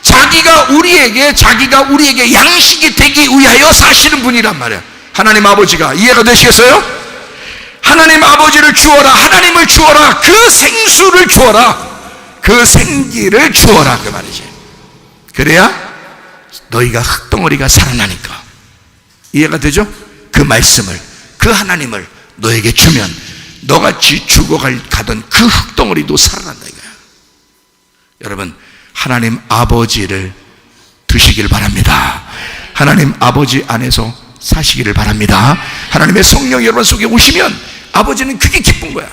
자기가 우리에게 양식이 되기 위하여 사시는 분이란 말이야. 하나님 아버지가. 이해가 되시겠어요? 하나님 아버지를 주어라. 하나님을 주어라. 그 생수를 주어라. 그 생기를 주어라 그 말이지. 그래야 너희가 흙덩어리가 살아나니까. 이해가 되죠? 그 말씀을, 그 하나님을 너에게 주면 너같이 가던 그 흙덩어리도 살아난다 이거야. 여러분, 하나님 아버지를 드시길 바랍니다. 하나님 아버지 안에서 사시기를 바랍니다. 하나님의 성령이 여러분 속에 오시면 아버지는 그게 기쁜 거야.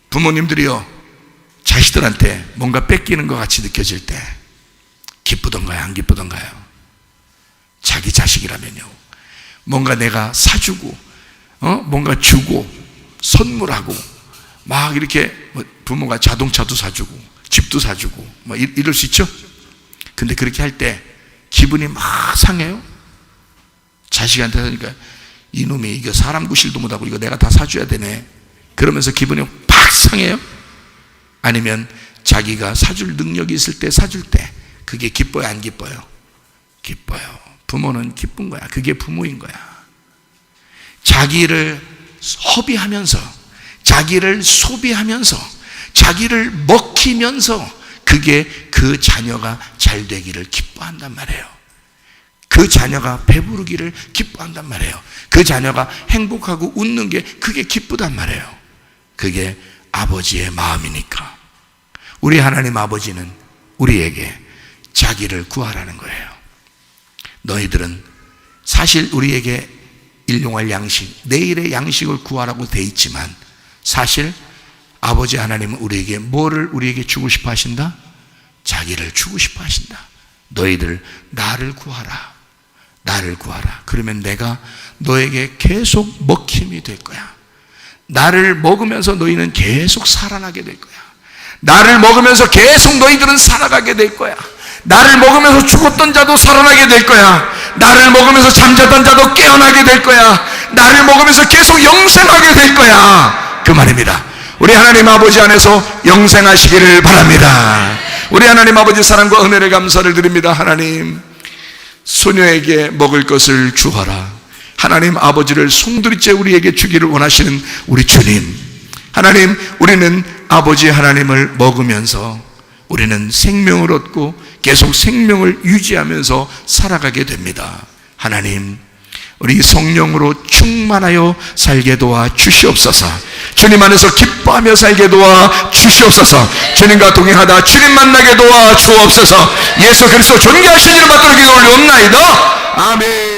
부모님들이요, 자식들한테 뭔가 뺏기는 것 같이 느껴질 때 기쁘던가요? 안 기쁘던가요? 자기 자식이라면요, 뭔가 내가 사주고 뭔가 주고 선물하고 막 이렇게, 부모가 자동차도 사주고 집도 사주고 뭐 이럴 수 있죠? 근데 그렇게 할 때 기분이 막 상해요. 자식한테 하니까 이놈이 이거 사람 구실도 못하고 이거 내가 다 사줘야 되네, 그러면서 기분이 팍 상해요? 아니면 자기가 사줄 능력이 있을 때 사줄 때 그게 기뻐요, 안 기뻐요? 기뻐요. 부모는 기쁜 거야. 그게 부모인 거야. 자기를 허비하면서, 자기를 소비하면서, 자기를 먹히면서 그게 그 자녀가 잘 되기를 기뻐한단 말이에요. 그 자녀가 배부르기를 기뻐한단 말이에요. 그 자녀가 행복하고 웃는 게 그게 기쁘단 말이에요. 그게 아버지의 마음이니까. 우리 하나님 아버지는 우리에게 자기를 구하라는 거예요. 너희들은 사실 우리에게 일용할 양식, 내일의 양식을 구하라고 돼 있지만 사실 아버지 하나님은 우리에게 뭐를 우리에게 주고 싶어 하신다? 자기를 주고 싶어 하신다. 너희들 나를 구하라. 나를 구하라. 그러면 내가 너에게 계속 먹힘이 될 거야. 나를 먹으면서 너희는 계속 살아나게 될 거야. 나를 먹으면서 계속 너희들은 살아가게 될 거야. 나를 먹으면서 죽었던 자도 살아나게 될 거야. 나를 먹으면서 잠자던 자도 깨어나게 될 거야. 나를 먹으면서 계속 영생하게 될 거야. 그 말입니다. 우리 하나님 아버지 안에서 영생하시기를 바랍니다. 우리 하나님 아버지 사랑과 은혜를 감사를 드립니다. 하나님, 소녀에게 먹을 것을 주어라. 하나님 아버지를 송두리째 우리에게 주기를 원하시는 우리 주님, 하나님, 우리는 아버지 하나님을 먹으면서 우리는 생명을 얻고 계속 생명을 유지하면서 살아가게 됩니다. 하나님, 우리 성령으로 충만하여 살게 도와 주시옵소서. 주님 안에서 기뻐하며 살게 도와 주시옵소서. 주님과 동행하다 주님 만나게 도와 주옵소서. 예수 그리스도 존귀하신 이름 받들어 기도 올리옵나이다. 아멘.